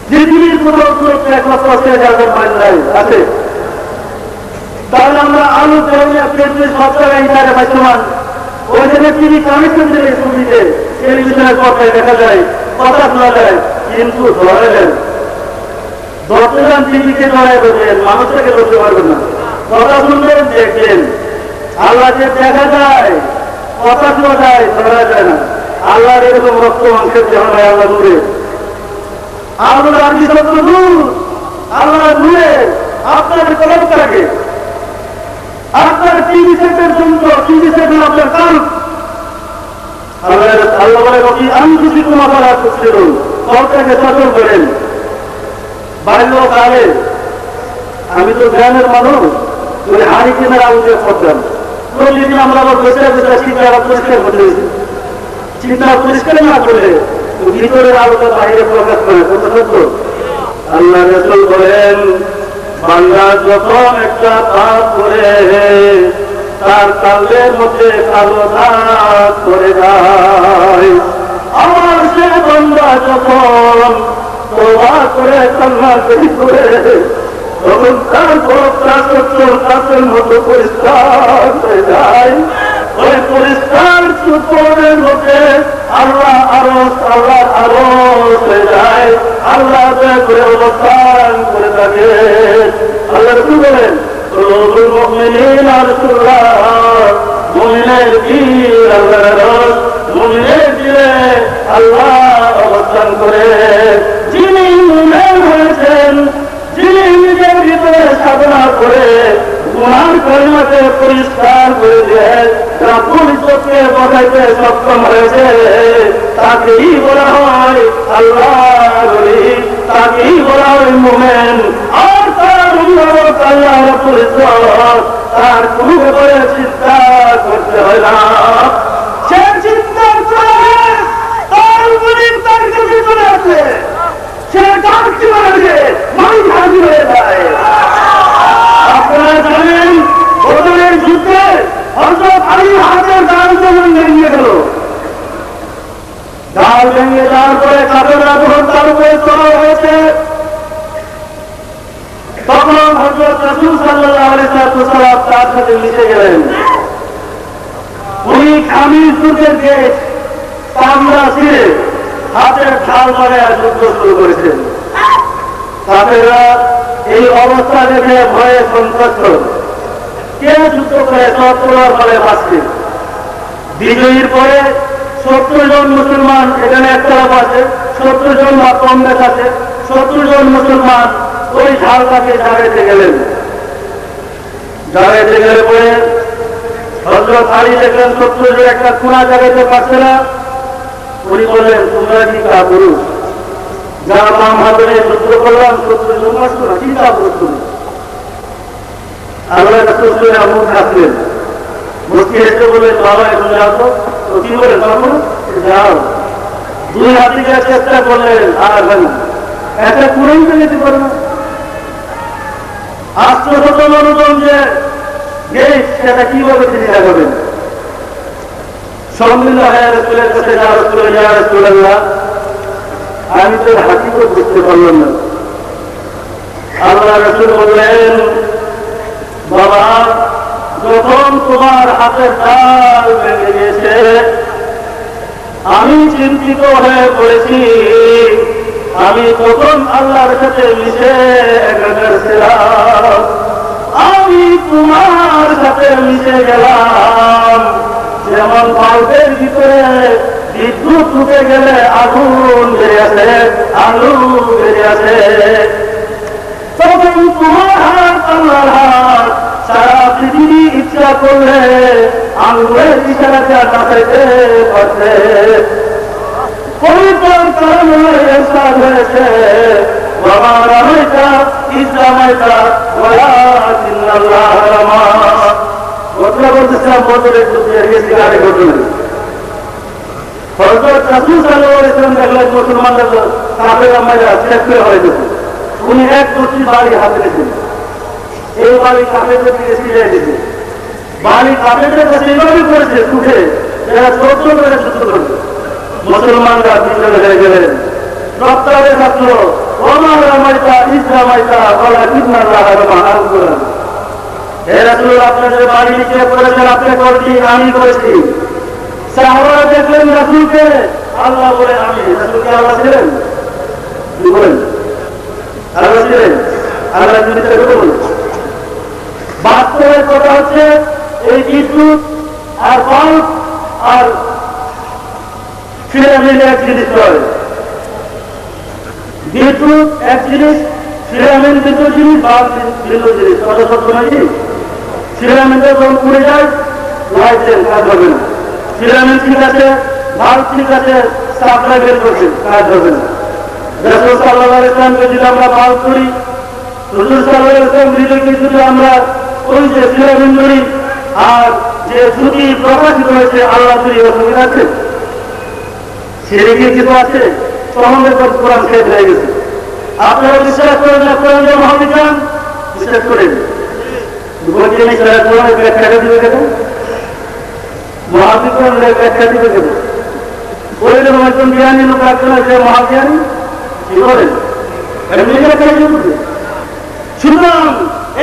পৃথিবীর পুরো দূরত্ব 1,06,000 মাইল আছে। তাহলে আমরা আলু গ্রহে পৃথিবীর সব জায়গায় ইন্টারে বাইশ্বমান, ওইখানে টিভি কানেকশন দিলে ছবিতে টেলিভিশনের পর্দায় দেখা যায়, কথা শোনা যায়, কিন্তু ধরে দেন 10 জন টিভিকে ধরে বলবেন, মানুষটাকে ধরতে পারবেন না। কথা শুনবেন, দেখবেন, আল্লাহকে দেখা যায়, কথা শোনা যায়, ধরা যায় না। আল্লাহর এরকম রক্ত মাংসের দেহ নয়, আল্লাহ নূরে। আল্লাহর আর কি সত্য নূর, আল্লাহ নূরে আপনার কলমটাকে, আপনার টিভি সেটের জন্য, টিভি সেটের আপনার কান। আল্লাহ বলে কি আমি খুশি তোমার করছিল, কলটাকে সচল করেন। বাল্যকালে আমি তো গ্রামের মানুষ, ওই হাড়ি কেনার আগুনে পড়তাম। প্রতিদিন আমরা আবার বসে বসে চিন্তা পরিষ্কার করতে গেছি। চিন্তা পরিষ্কার না করলে ভিতরের আলোটা বাইরে প্রকাশ করে, কত সত্য? আল্লাহ রাসূল বলেন বান্দা যখন একটা পাপ করে তার কালের মধ্যে কালো দাগ করে যায়, আমার সে বান্দা যখন তওবা করে কান্না করে তখন তার গোটা সত্তর কাছের মতো পরিষ্কার হয়ে যায়। ওই পরিষ্কার সুপরের মধ্যে আল্লাহ আল্লাহর আরশ হয়ে যায়, আল্লাহ দয়া করে অবস্থান করে থাকে। আল্লাহ রাসূল বলেন, কুলুবুল মুমিনিন রাসূলুল্লাহ, মুমিনের দিল আল্লাহর আরশ, মুমিনের দিলে আল্লাহ অবস্থান করে। যিনি মুমিন হয়েছেন, যিনি নিজের ভিতরে সাধনা করে গুনার কলমাকে পরিষ্কার করে দেন, রব্বুল ইজ্জতকে বাঁচাইতে সক্ষম হয়েছে, তাকেই বলা হয় আল্লাহর ওলি, তাকেই বলা হয় মুমিন। আর তার অভিভাবক আল্লাহ রব্বুল ইজ্জত, তার কোনো ব্যাপারে চিন্তা করতে হয় না। সে চিন্তা করে তার উপরে তার কাছে চলে আসে, সে ডাকতে পারে, মানুষ হাজির হয়ে যায়। আপনারা জানেন বদরের যুদ্ধে হযরত আলী হাতের ডাল যখন ভেঙে গেল, ডাল ভেঙে যাওয়ার পরে কাফেররা যখন তার উপরে চড়াও হয়েছে, তখন হযরত রাসূল সাল্লাল্লাহু আলাইহি ওয়াসাল্লাম তার সাথে মিশে গেলেন। উনি খামির যুদ্ধের গেট পামরা ছিঁড়ে হাতের ঢাল মারে যুদ্ধ শুরু করেছেন। কাফেররা এই অবস্থা দেখে ভয়ে সন্ত্রস্ত, কে যুদ্ধ করে সব তোলার ফলে বাঁচছে। বিজয়ীর পরে 70 জন মুসলমান, এখানে একতরফ আছে 70 জন বা কম বেশ আছে, 70 জন মুসলমান ওই ঢালটাকে জাগাইতে গেলেন। জাগাইতে গেলে পরে হযরত আলী দেখলেন 70 জন একটা কোনা জাগাইতে পারছে না। উনি বললেন, তোমরা কি কাপুরুষ, যারা বাম হাতে যুদ্ধ করলাম 70 জন মারছো না, কি কাপুরুষ তুমি? আল্লাহ রাসূল সাল্লাল্লাহু আলাইহি ওয়াসাল্লাম হাসলেন, মুস্কি হেসে বললেন, বাবা এখন যাও তো। কি বলে তখন যাও। 2 হাত থেকে চেষ্টা করলেন, আর হয় না, একটা কুড়াই তো যেতে পারে না। 800 মানুষজন যে গেট, সেটা কিভাবে তিনি লাগাবেন? সম্মিলিত হয়ে রাসূলের কাছে, ইয়া রাসূলুল্লাহ, ইয়া রাসূলুল্লাহ, আমি তো হাকিকত বুঝতে পারলাম না। আল্লাহ রাসূল বললেন, বাবা, যখন তোমার হাতের ডাল ভেঙে গেছে আমি চিন্তিত হয়ে পড়েছি। আমি তখন আল্লাহর সাথে মিশে একাকার ছিলাম, আমি তোমার সাথে মিশে গেলাম। যেমন বাল্বের ভিতরে বিদ্যুৎ ঢুকে গেলে আগুন বেরিয়ে আসে, আলু বেরিয়ে আসে, তখন তোমার হাত আল্লাহর হাত। সারা পৃথিবী ইচ্ছা করলে আঙুলের ইশারাতে বাঁচাইতে পারছে। পবিত্র কারণে এরশাদ হয়েছে, ওয়া মা রামাইতা ইয রামাইতা ওয়ালাকিন্নাল্লাহ রামা। ঘটনা বলতেছিলাম বদরের যুদ্ধের ইতিহাসের ঘটনা। হযরত রাসূল সাল্লাল্লাহু আলাইহি ওয়াসাল্লাম দেখলেন মুসলমানরা কাফেররা মারা শেষ হয়ে গেছে। উনি এক দুটি বাড়ি হাতে নিয়েছেন, এই বাড়ি কাফেরদের দিকে ছিঁড়ে দিয়েছে। বাড়ি কাফেরদের কাছে এইভাবে করেছে উঠে, যারা 14 করে যুদ্ধ করবে। মুসলমানরা পিছনে হয়ে গেলেন, রক্তারে থাকল, ওমা রামাইতা ইয রামাইতা ওয়ালাকিন্নাল্লাহ রামা। হে রাসূলুল্লাহ, আপনাদের বাড়ি নিচে করেছেন আপনি করেছি, আমি করেছি। সাহাবারা দেখলেন রাসূলকে, আল্লাহ বলেন আমি। রাসূলকে আল্লাহ ছিলেন? কি বলেন? আল্লাহ ছিলেন? আল্লাহ জিনিসটা বলুন। বাস্তবের কথা হচ্ছে, এই বিদ্যুৎ আর বাল্ব আর ফিলামেন্ট এক জিনিস নয়। বিদ্যুৎ এক জিনিস, ফিলামেন্ট ভিন্ন জিনিস, বাল্ব ভিন্ন জিনিস। কথা সত্য নাকি? ফিলামেন্টে যখন উড়ে যায় লাইটের কাজ হবে না। ফিলামেন্ট ঠিক আছে, বাল্ব ঠিক আছে, সাপ্লাই বের করছে, কাজ হবে না। রাসূল সাল্লাল্লাহু আলাইহি ওয়াসাল্লামকে যদি আমরা বাল্ব করি, হুজুর সাল্লাল্লাহু আলাইহি ওয়াসাল্লাম হৃদয়কে যদি আমরা ওই যে ফিলামেন্ট করি, আর যে জ্যোতি প্রকাশিত হয়েছে আল্লাহ তৈরি হয়ে আছে, সেদিকে কিছু আছে, তখন দেখুন কোরআন শেষ হয়ে গেছে। আপনারা বিশ্বাস করেন না কোরআন যে মহাবিজ্ঞান? বিশ্বাস করেন? কোরআনের ব্যাখ্যাটা দিবে কেন? মহাবিজ্ঞানের ব্যাখ্যা দিবে কেন? বলে দেবো একজন জ্ঞানী লোক একজন আছে মহাজ্ঞানী, কি বলেন? সুতরাং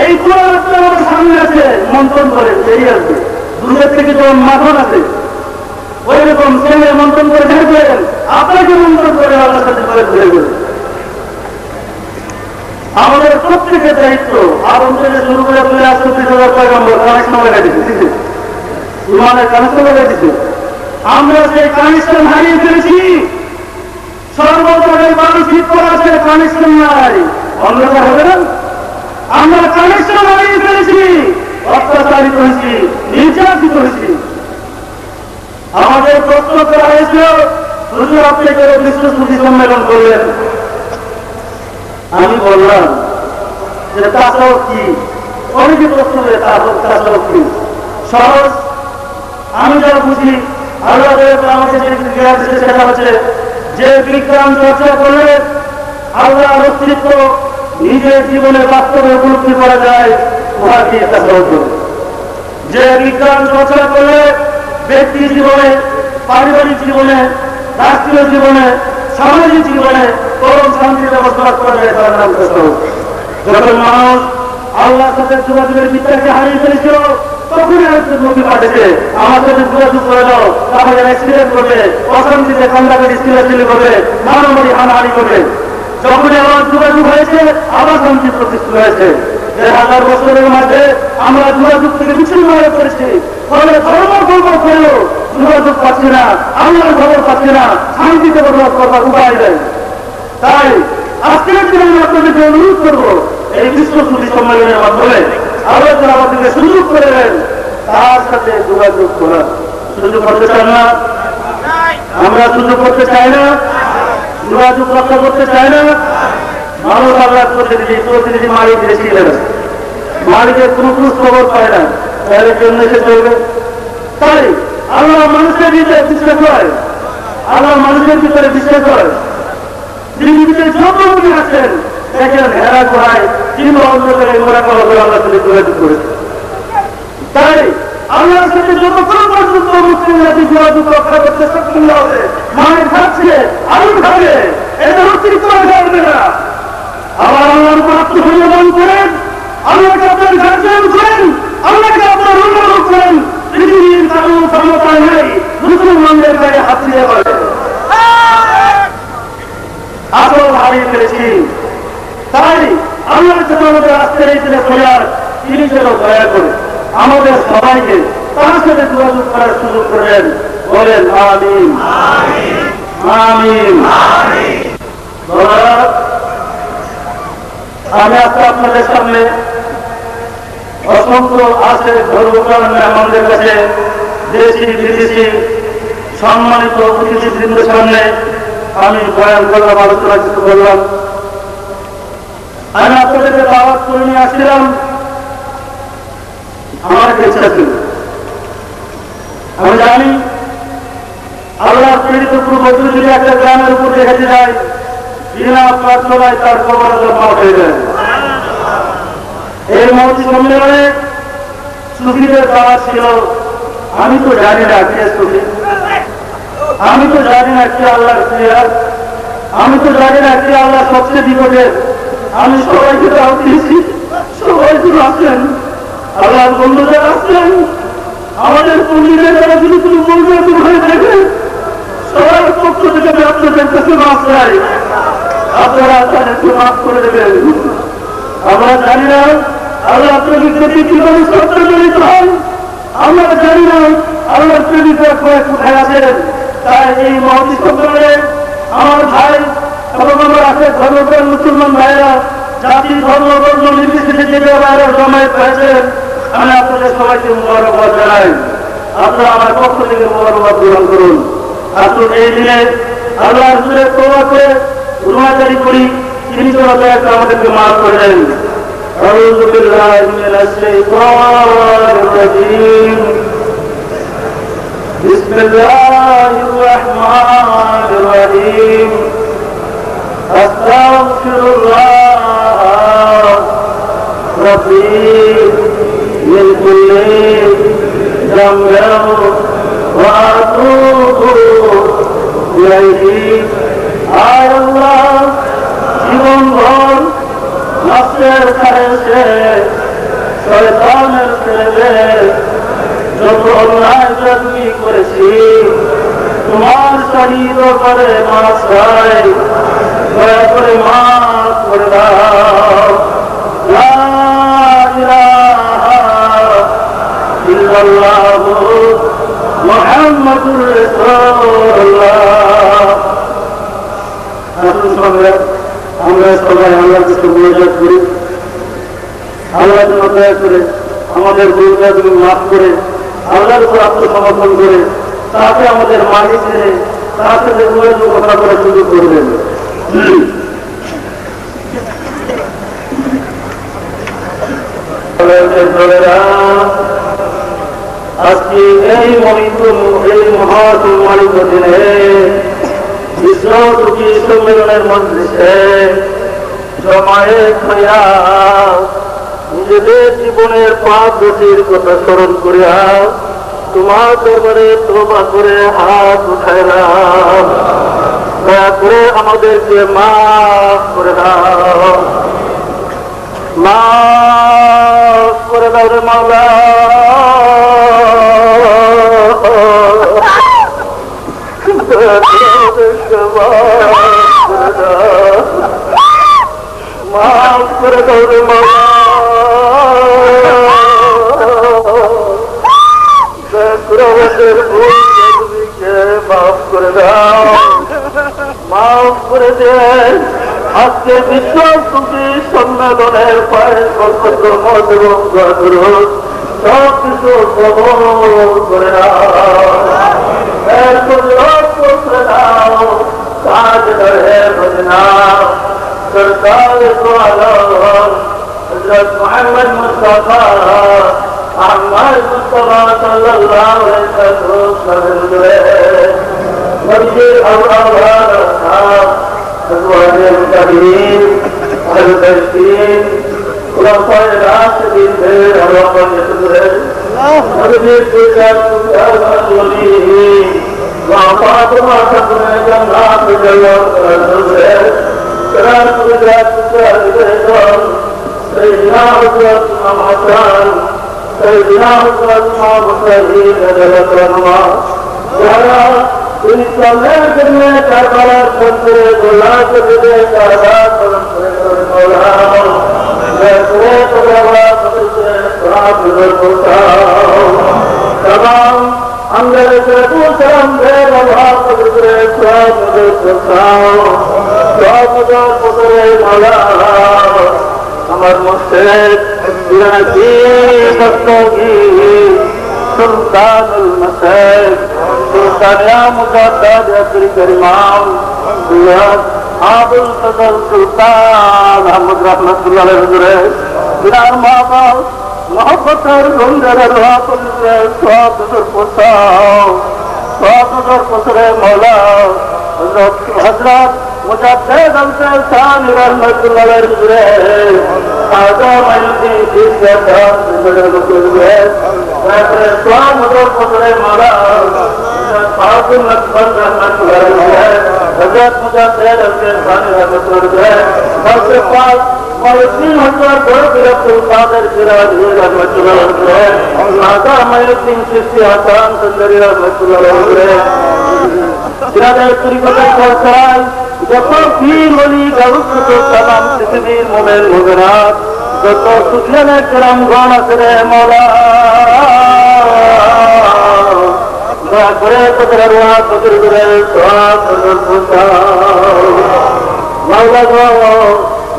এই কোরআন আমাদের সামনে আছে, মন্থন করেন বেরিয়ে আসবে। দুনিয়ার থেকে যখন মাখন আছে, ওই রকম ছেলে মন্ত্রণ করে ছেড়েছেন, আপনাকে মন্ত্রণ করে আল্লাহর সাথে করে ঘুরে ঘুরে। আমাদের প্রত্যেকের দায়িত্ব আগুন থেকে শুরু করে 38,000 পয়গম্বর কানেকশন লাগাই দিচ্ছে, ইমানের কানেকশন লাগাই দিচ্ছে। আমরা সেই কানেকশন হারিয়ে ফেলেছি। সর্বদলের মানুষ ঠিক করা আছে, কানেকশন নাই, অন্ধকার হবে না। আমরা কানেকশন হারিয়ে ফেলেছি, অত্যাচারিত হয়েছি, নির্যাতিত হয়েছি। আমাদের প্রশ্ন করা হয়েছিল, হুজুর আপনি করে বিশ্ব সুফি সম্মেলন করলেন। আমি বললাম যে তাসawuf কি? অনেকে প্রশ্ন করে তাসawuf কি? সহজ, আমি যা বুঝি, আল্লাহ আমাকে যে জ্ঞান দিয়েছে সেটা হচ্ছে যে বিজ্ঞান চর্চা করলে আল্লাহর অস্তিত্ব নিজের জীবনে বাস্তবে উপলব্ধি করা যায়, উহাকে তাসawuf বলে। যে বিজ্ঞান চর্চা করলে ব্যক্তি জীবনে, পারিবারিক জীবনে, রাষ্ট্রীয় জীবনে, সামাজিক জীবনে পরম শান্তির ব্যবস্থা করা যায়, তার নাম তাসawuf। যখন মানুষ আল্লাহর সাথে যোগাযোগের বিদ্যাকে হারিয়ে ফেলেছিল, তখনই নবী পাঠিয়েছে আমার সাথে যোগাযোগ করে দাও, তাহলে অ্যাক্সিডেন্ট করবে, অশান্তিতে কান্দাকাটি চিল্লাচিল্লি করবে, মারামারি হানাহানি করবে। যখনই আমার যোগাযোগ হয়েছে, আবার শান্তি প্রতিষ্ঠিত হয়েছে। 1000 বছরের মাঝে আমরা যোগাযোগ থেকে বিচ্ছিন্ন হয়ে পড়েছি। ফলে ধর্ম করেও যোগাযোগ পাচ্ছি না, আল্লাহর খবর পাচ্ছি না, শান্তিতে বসবাস করবার উপায় দেয়। তাই আজকের দিনে আমি আপনাদেরকে অনুরোধ করবো, এই বিশ্ব সুফি সম্মেলনের মাধ্যমে আল্লাহ যারা আমাদেরকে সুযোগ করে দেন, তার সাথে যোগাযোগ করার সুযোগ করতে চান না? আমরা সুযোগ করতে চাই না, যোগাযোগ রক্ষা করতে চাই না। মানুষ আল্লাহ প্রতিনিধি মালিক ছিলেন, মালিকের কোনো খোঁজ খবর পায় না, তাহলে জন্য সে চলবে। তাই আল্লাহ মানুষের ভিতরে বিশ্বাস হয়, আল্লাহ মানুষের ভিতরে বিশ্বাস হয়। পৃথিবীতে যত নবী আছেন দেখেন হেরা গুহায় কিংবা অন্য জায়গায় মোরা করা করে আল্লাহ সাথে যোগাযোগ করেছে। তাই আল্লাহর সাথে যতক্ষণ পর্যন্ত মুসলিম জাতি যোগাযোগ রক্ষা করতে সক্ষম হবে, মায়ের খাচ্ছে আলু খাবে, এটা অতিরিক্ত যাবে না। আবার আল্লাহর উপর আত্মসংযম করেন, আল্লাহকে আপনার গার্জিয়ান করেন, আল্লাহকে আপনার অনুরোধ করেন। পৃথিবীর কারণ ক্ষমতা নেই মুসলমানদের গায়ে হাত দিয়ে বলে আসল হারিয়ে ফেলেছি। তাই আল্লাহর সাথে আমাদের আজকের এই দিনে প্রয়াস, তিনি যেন দয়া করে আমাদের সবাইকে তার সাথে যোগাযোগ করার সুযোগ করেন। বলেন আমিন, আমিন। আমি আজকে আপনাদের সামনে অসংখ্য আছে ধর্মপ্রাণ আমাদের কাছে দেশি বিদেশি সম্মানিত অতিথিবৃন্দের সামনে আমি বয়ান করলাম, আলোচনা কিছু করলাম। আমি আপনাদেরকে দাওয়াত করে নিয়ে আসছিলাম, আমার ইচ্ছা ছিল। আমি জানি আল্লাহর প্রেরিত পূর্ববর্তী যদি একটা গ্রামের উপর রেখে যায়, বিনা প্রার্থনায় তার খবর জমা হয়ে যায়। এই মহতি সম্মেলনে সুফিদের দাওয়াত ছিল। আমি তো জানি না কে সুফি, আমি তো জানি না কে আল্লাহর প্রিয়ার, আমি তো জানি না কে আল্লাহ সবচেয়ে বিপদের। আমি সবাইকে দাওয়াত দিয়েছি, সবাই শুধু আসেন, আল্লাহর বন্ধুরা আসেন, আমাদের পণ্ডিতের যারা যদি কোনো মূল্য হয়ে থাকে সবার পক্ষ থেকে আমি আপনাদের কাছে মাফ চাই, আপনারা তাদেরকে মাফ করে দেবেন। আমরা জানি না আল্লাহ আপনাদের প্রতি কিভাবে শ্রদ্ধা জড়িত হন, আমরা জানি না আল্লাহর প্রেমিকরা কোথায় আছেন। তাই এই মহতি সম্মেলনে আমার ভাই এবং আমার আছে ধর্মপ্রাণ মুসলমান ভাইয়েরা, জাতি ধর্ম বর্ণ নির্বিশেষে যে ভাইয়েরা জমায়েত হয়েছেন, আমি আপনাদের সবাইকে মুবারকবাদ জানাই। আপনারা আমার পক্ষ থেকে মুবারকবাদ গ্রহণ করুন। আসুন এই দিনে আল্লাহর হুজুরের তওবা করে রুমাজারি করি, তিনি যেন দয়া করে আমাদেরকে মাফ করে দেন। আউযু বিল্লাহি মিনাশ শাইতানির রাজীম। বিসমিল্লাহির রাহমানির রাহিম। আস্তাগফিরুল্লাহ রাব্বি মিন কুল্লি যামবিন ওয়া আতুবু ইলাইহি। আয় আল্লাহ, জীবনভর নফসের খায়েশে, শয়তানের প্রেমে যত অন্যায় তুমি করেছি তোমার শহীদ করে মাছ চাই, দয়া করে মাফ করে দাও। লা ইলাহা ইল্লাল্লাহু মুহাম্মাদুর রাসূলুল্লাহ। আমরা সবাই আল্লাহর কাছে মোনাজাত করি, আল্লাহ দয়া করে আমাদের গুরুরা তুমি মাফ করে আল্লাহর উপর আত্মসমর্পণ করে তাকে আমাদের মাটি ছেড়ে তার সাথে কথা করার সুযোগ করবেন। আজকে এই মহাসম্মানিত দিনে বিশ্ব সুখী সম্মেলনের মজলিসে জমায়েত হইয়া নিজেদের জীবনের পাপ দোষের কথা স্মরণ করিয়া তোমার দরবারে তওবা করে হাত উঠাইলাম। দয়া করে আমাদেরকে মাফ করে দাও, মাফ করে দাও রে মাওলা। মাফ করে দাও রে মাওলা। মাফ করে দাও, মাফ করে দেন। আজকে বিশ্ব সুখী সম্মেলনের পায়ে কর্তব্য মত এবং সব কিছু কবল করে দাও। কাজ রহে বদনা সরকার তো আলম হযরত মুহাম্মদ মুস্তাফা আহমদ মুস্তাফা সাল্লাল্লাহু আলাইহি ওয়াসাল্লাম মসজিদ আওলাদ আসহাব আজওয়াজে মুতাহিরিন আহলে বাইত খুলাফায়ে রাশিদিন এর আলোকন করে মসজিদ গুজার সুলতানি ওয়া ফাতিমা সাবনে জান্নাত জাল্লাত করে সালাম গুজার সুলতান سيدنا حضرت محمد سيدنا حضرت محمد جلت رحمہ جہاں انسانیں جننے کربلا سنترے گلا سجدے کعبہ سنترے مولا جیسے قدرہ سنترے سراب نظر پوچھاؤ تمام اندر سرکو سلام دے رہا سنترے سراب نظر پوچھاؤ سراب نظر پوچھرے مولا আমার মুর্শিদ সুলতানুল মাসাইক সুলতানিয়া মুজাদ্দাদ আব্দুল ইমাম আবুল ফজল সুলতান আহমদ রহমাতুল্লাহ হুজুরে বিরার মহাবাব মহব্বতের গুঞ্জের রোহা করলে সব হুজুর পোষাও সব হুজুর পোষরে মৌলা হযরত মুজাদ্দিদ আব্দুল সানি রহমাতুল্লাহ হুজুরে আদা মাইতি ইসলাম হুজুরে হুজুরে তারপরে সব হুজুর পোষরে মৌলা ফারুক আকবর রহমাতুল্লাহ হুজুরে হযরত মুজাদ্দিদ আব্দুল সানি রহমাতুল্লাহ হুজুরে सबसे पास मौलवी हजरत बड़े अब्दुल कादिर जिलानी रहमतुल्लाह अलैह और नागा मौलवी चिश्ती हसन संदरी रहमतुल्लाह अलैह जिलाने तरीक़त सरकार जब भी वली गौस को तमाम सिद्दीक़ मोमिन मोमिनात जब सुखने करम गाना करे मौला दया करे कदरवा कदर करे स्वाब कदर पुसा मौला गो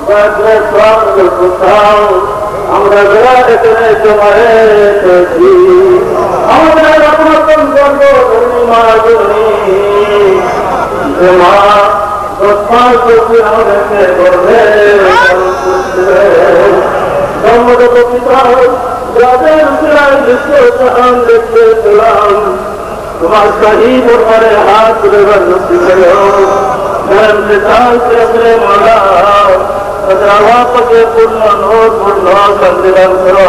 बादरे स्वाब कदर पुसा আমরা যারা এখানে জমায়েতেছি আমাদের রহমতন করব ধনী মা জননী মা রহমান করবে আমাদেরকে করবে জন্মগত পিতা যাদের উচিরায় বিশ্ব জাহান দেখতে পেলাম তোমার শাহী দরবারে হাত তুলে নসিব করো ধর্ম से साल से अपने मौला পূর্ণ নূর পূর্ণ সন্দিগ্ধ করো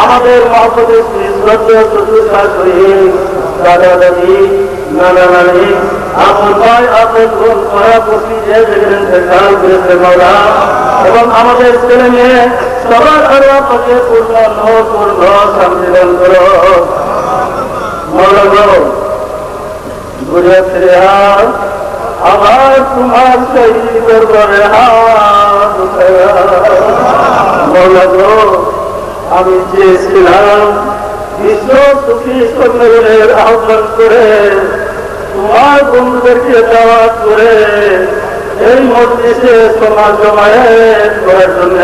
আমাদের মহব্বতের শ্রদ্ধা শ্বশুর শাশুড়ি দাদা দাদি নানা নানি আপন ভাই আপন বোন পাড়া প্রতি যে যেখানে ইন্তেকাল করেছে মৌলা এবং আমাদের ছেলে মেয়ে সবার আরো আপনাকে পূর্ণ পূর্ণ সম্মিলন করো। ঘুরে ফিরে আবার তোমার সেই দরবারে হাত উঠাইয়া আমি চেয়েছিলাম বিশ্ব সুখী সম্মেলনের আহ্বান করে তোমার বন্ধুদেরকে দাওয়াত করে এই মজলিসে সমাজ জমায়েত করার জন্য।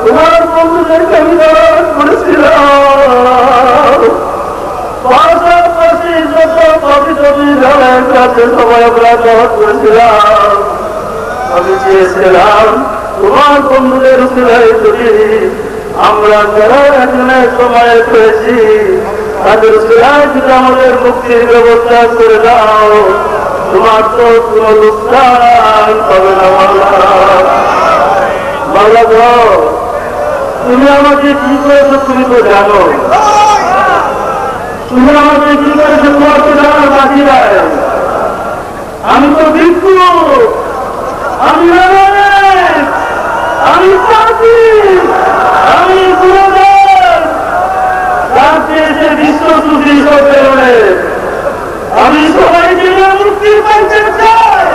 তোমার বন্ধুদেরকে আমি দাওয়াত করেছিলাম, পাশাপাশি যত পবিত্র বিধানের কাছে সবাই আমরা দাওয়াত করেছিলাম। আমি চেয়েছিলাম তোমার বন্ধুদের উচিলায় যদি আমরা যারা একজনের সময় পেয়েছি তাদের উচিলায় যদি আমাদের মুক্তির ব্যবস্থা করে দাও, তোমার তো কোনো লোকসান হবে না। মাওলা গো, তুমি আমাকে কি করেছো তুমি তো জানো, তুমি আমাকে কি করেছো তোমার তো জানো বাকি নাই। আমি তো ভিক্ষু, আমি আমি পাপি, আমি গুণাগার, রাজ্যে বিশ্ব সুখী সম্মেলনে আমি সবাইকে মুক্তি পাইতে চাই।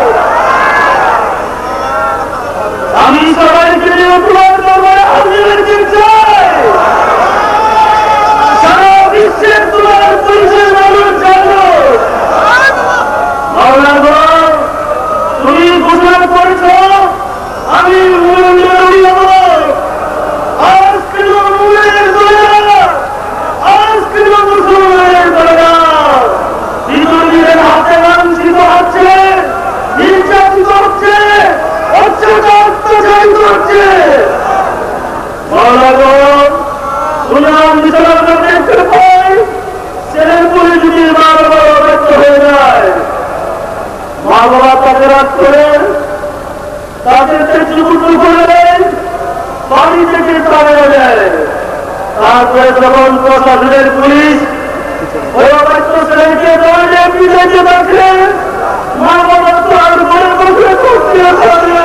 আমি সবাইকে তোমার দরবারে হাজির হতে চাই। সারা বিশ্বের তোমার পরিচয় মানুষ জানো। মাওলা গো, তুমি ঘোষণা করেছ আমি ছেলের যদি মা বাবা ব্যস্ত হয়ে যায়, মা বাবা তাকে রাগ করে তাদেরকে চুকুটু করে দেয়, বাড়ি থেকে তাড়িয়ে দেয়। তারপরে যখন প্রশাসনের পুলিশ ওই অবৈধ ছেলেকে দৌড়ে পিছাইতে থাকে, মা বাবা তো আর ঘরে বসে করতে পারে না।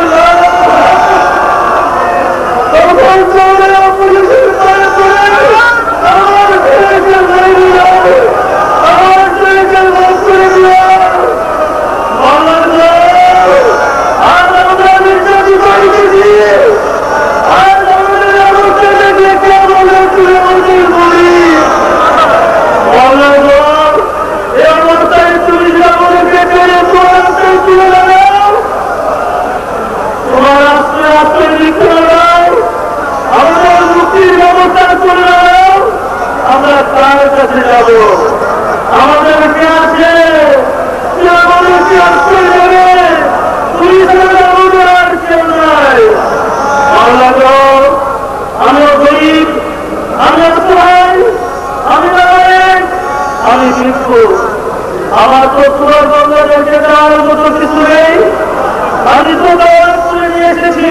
তখন চলে পুলিশের পায়ে পড়ে আমার ছেলেকে মেরে দেয়, আমার ছেলেকে মাফ করে দেয়। আমরা তার কাছে যাব, আমাদের কে আছে আমাদেরকে আশ্রয় দেবে, পুলিশ আর কেউ নাই। আল্লাহ গো, আমিও গরিব, আমি অসহায়, আমি নাগরিক, আমি ভিক্ষু, আমার তো তোমার বন্ধুদেরকে দেওয়ার মতো কিছু নেই। আমি তো দাওয়াত করে নিয়ে এসেছি,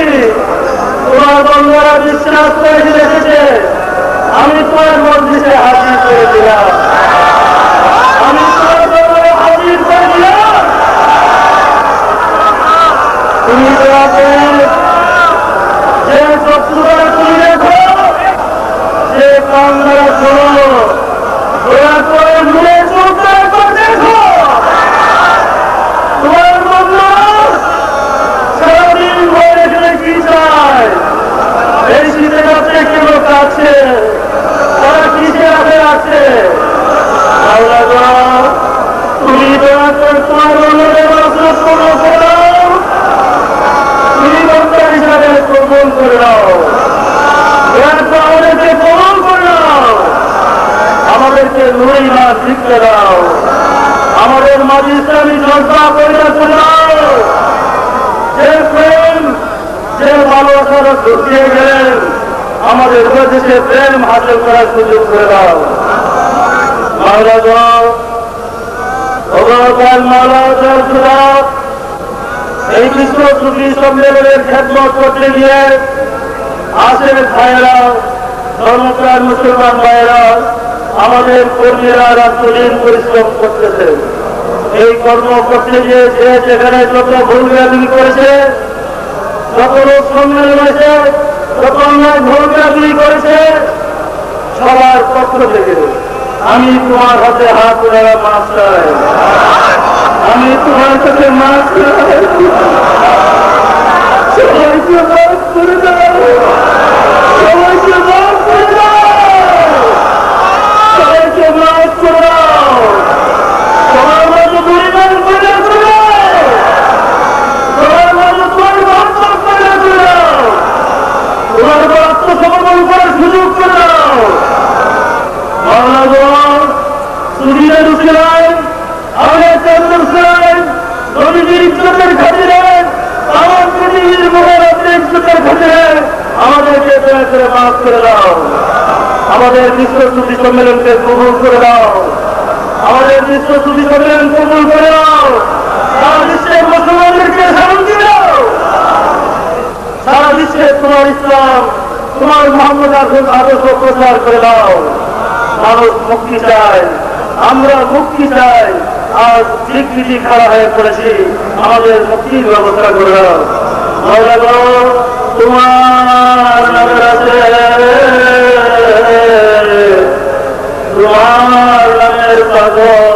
তোমার বন্ধুরা বিশ্বাস করে এসেছে, আমি তোমার মজলিসে হাজির করে দিলাম, আমি তোমার দরবারে হাজির করে দিলাম। তুমি তোমাকে যে শত্রুরা তুমি রেখো, যে কামরা শোনো, দয়া করে মনে চোখটা দেখো। তোমার বন্ধু সারাদিন ঘরে এখানে কি চায়? এই শীতের রাত্রে কি লোক আছে? তারা কিসে আছে? তুমি দয়া করে তোমার বন্ধুদের তুমি বন্ধু হিসাবে কবুল করে দাও, আমাদেরকে কবুল করে দাও, আমাদেরকে নুরি না শিখতে দাও, আমাদের মাঝে ইসলামী জলসা পয়দা করে দাও। যে প্রেম, যে ভালোবাসারা ঢুকিয়ে গেলেন, আমাদের দেশে প্রেম হাসিল করার সুযোগ করে দাও। মাওলা গো, এই বিশ্ব সুখী সম্মেলনের খেদমত করতে গিয়ে আসেন ভাইয়েরা, ধর্মপ্রাণ মুসলমান ভাইয়েরা, আমাদের কর্মীরা রাত্রিদিন পরিশ্রম করতেছে। এই কর্ম করতে গিয়ে যে যেখানে যত ভুল করেছে, যত লোক সম্মেলন হয়েছে, যত অন্যায় ভূমিকাগুলি করেছে, সবার পক্ষ থেকে আমি তোমার হাতে হাত তুলে মাছ চাই, আমি তোমার কাছে মাছ চাই, সবাইকে মাছ করে দাও, সবাইকে মাছ করে দাও, সবাইকে মাছ করে দাও, সবার মতো পরিমাণ করে দাও, সবার মতো পরিমাণ করে দাও, তোমার উপর আত্মসমর্পণ করার সুযোগ করে দাও। সুবিধা ঢুকছিলেন আমাদের চন্দ্র সেন নদীর ইজ্জতের খাতিরে, আমার পৃথিবীর মোড়ের ইজ্জতের খাতিরে আমাদেরকে দয়া করে মাফ করে দাও। আমাদের বিশ্ব সুফি সম্মেলনকে কবুল করে দাও, আমাদের বিশ্ব সুফি সম্মেলন কবুল করে দাও। সারা বিশ্বের মুসলমানদেরকে শান্তি দাও, সারা বিশ্বে তোমার ইসলাম, তোমার মোহাম্মদ আদর্শ প্রচার করে দাও। মানুষ মুক্তি চায়, আমরা মুক্তি চাই, আর স্বীকৃতি খাড়া হয়ে পড়েছি, আমাদের মুক্তির ব্যবস্থা করে দাও। তোমার নামের আছে, তোমার নামের পাগল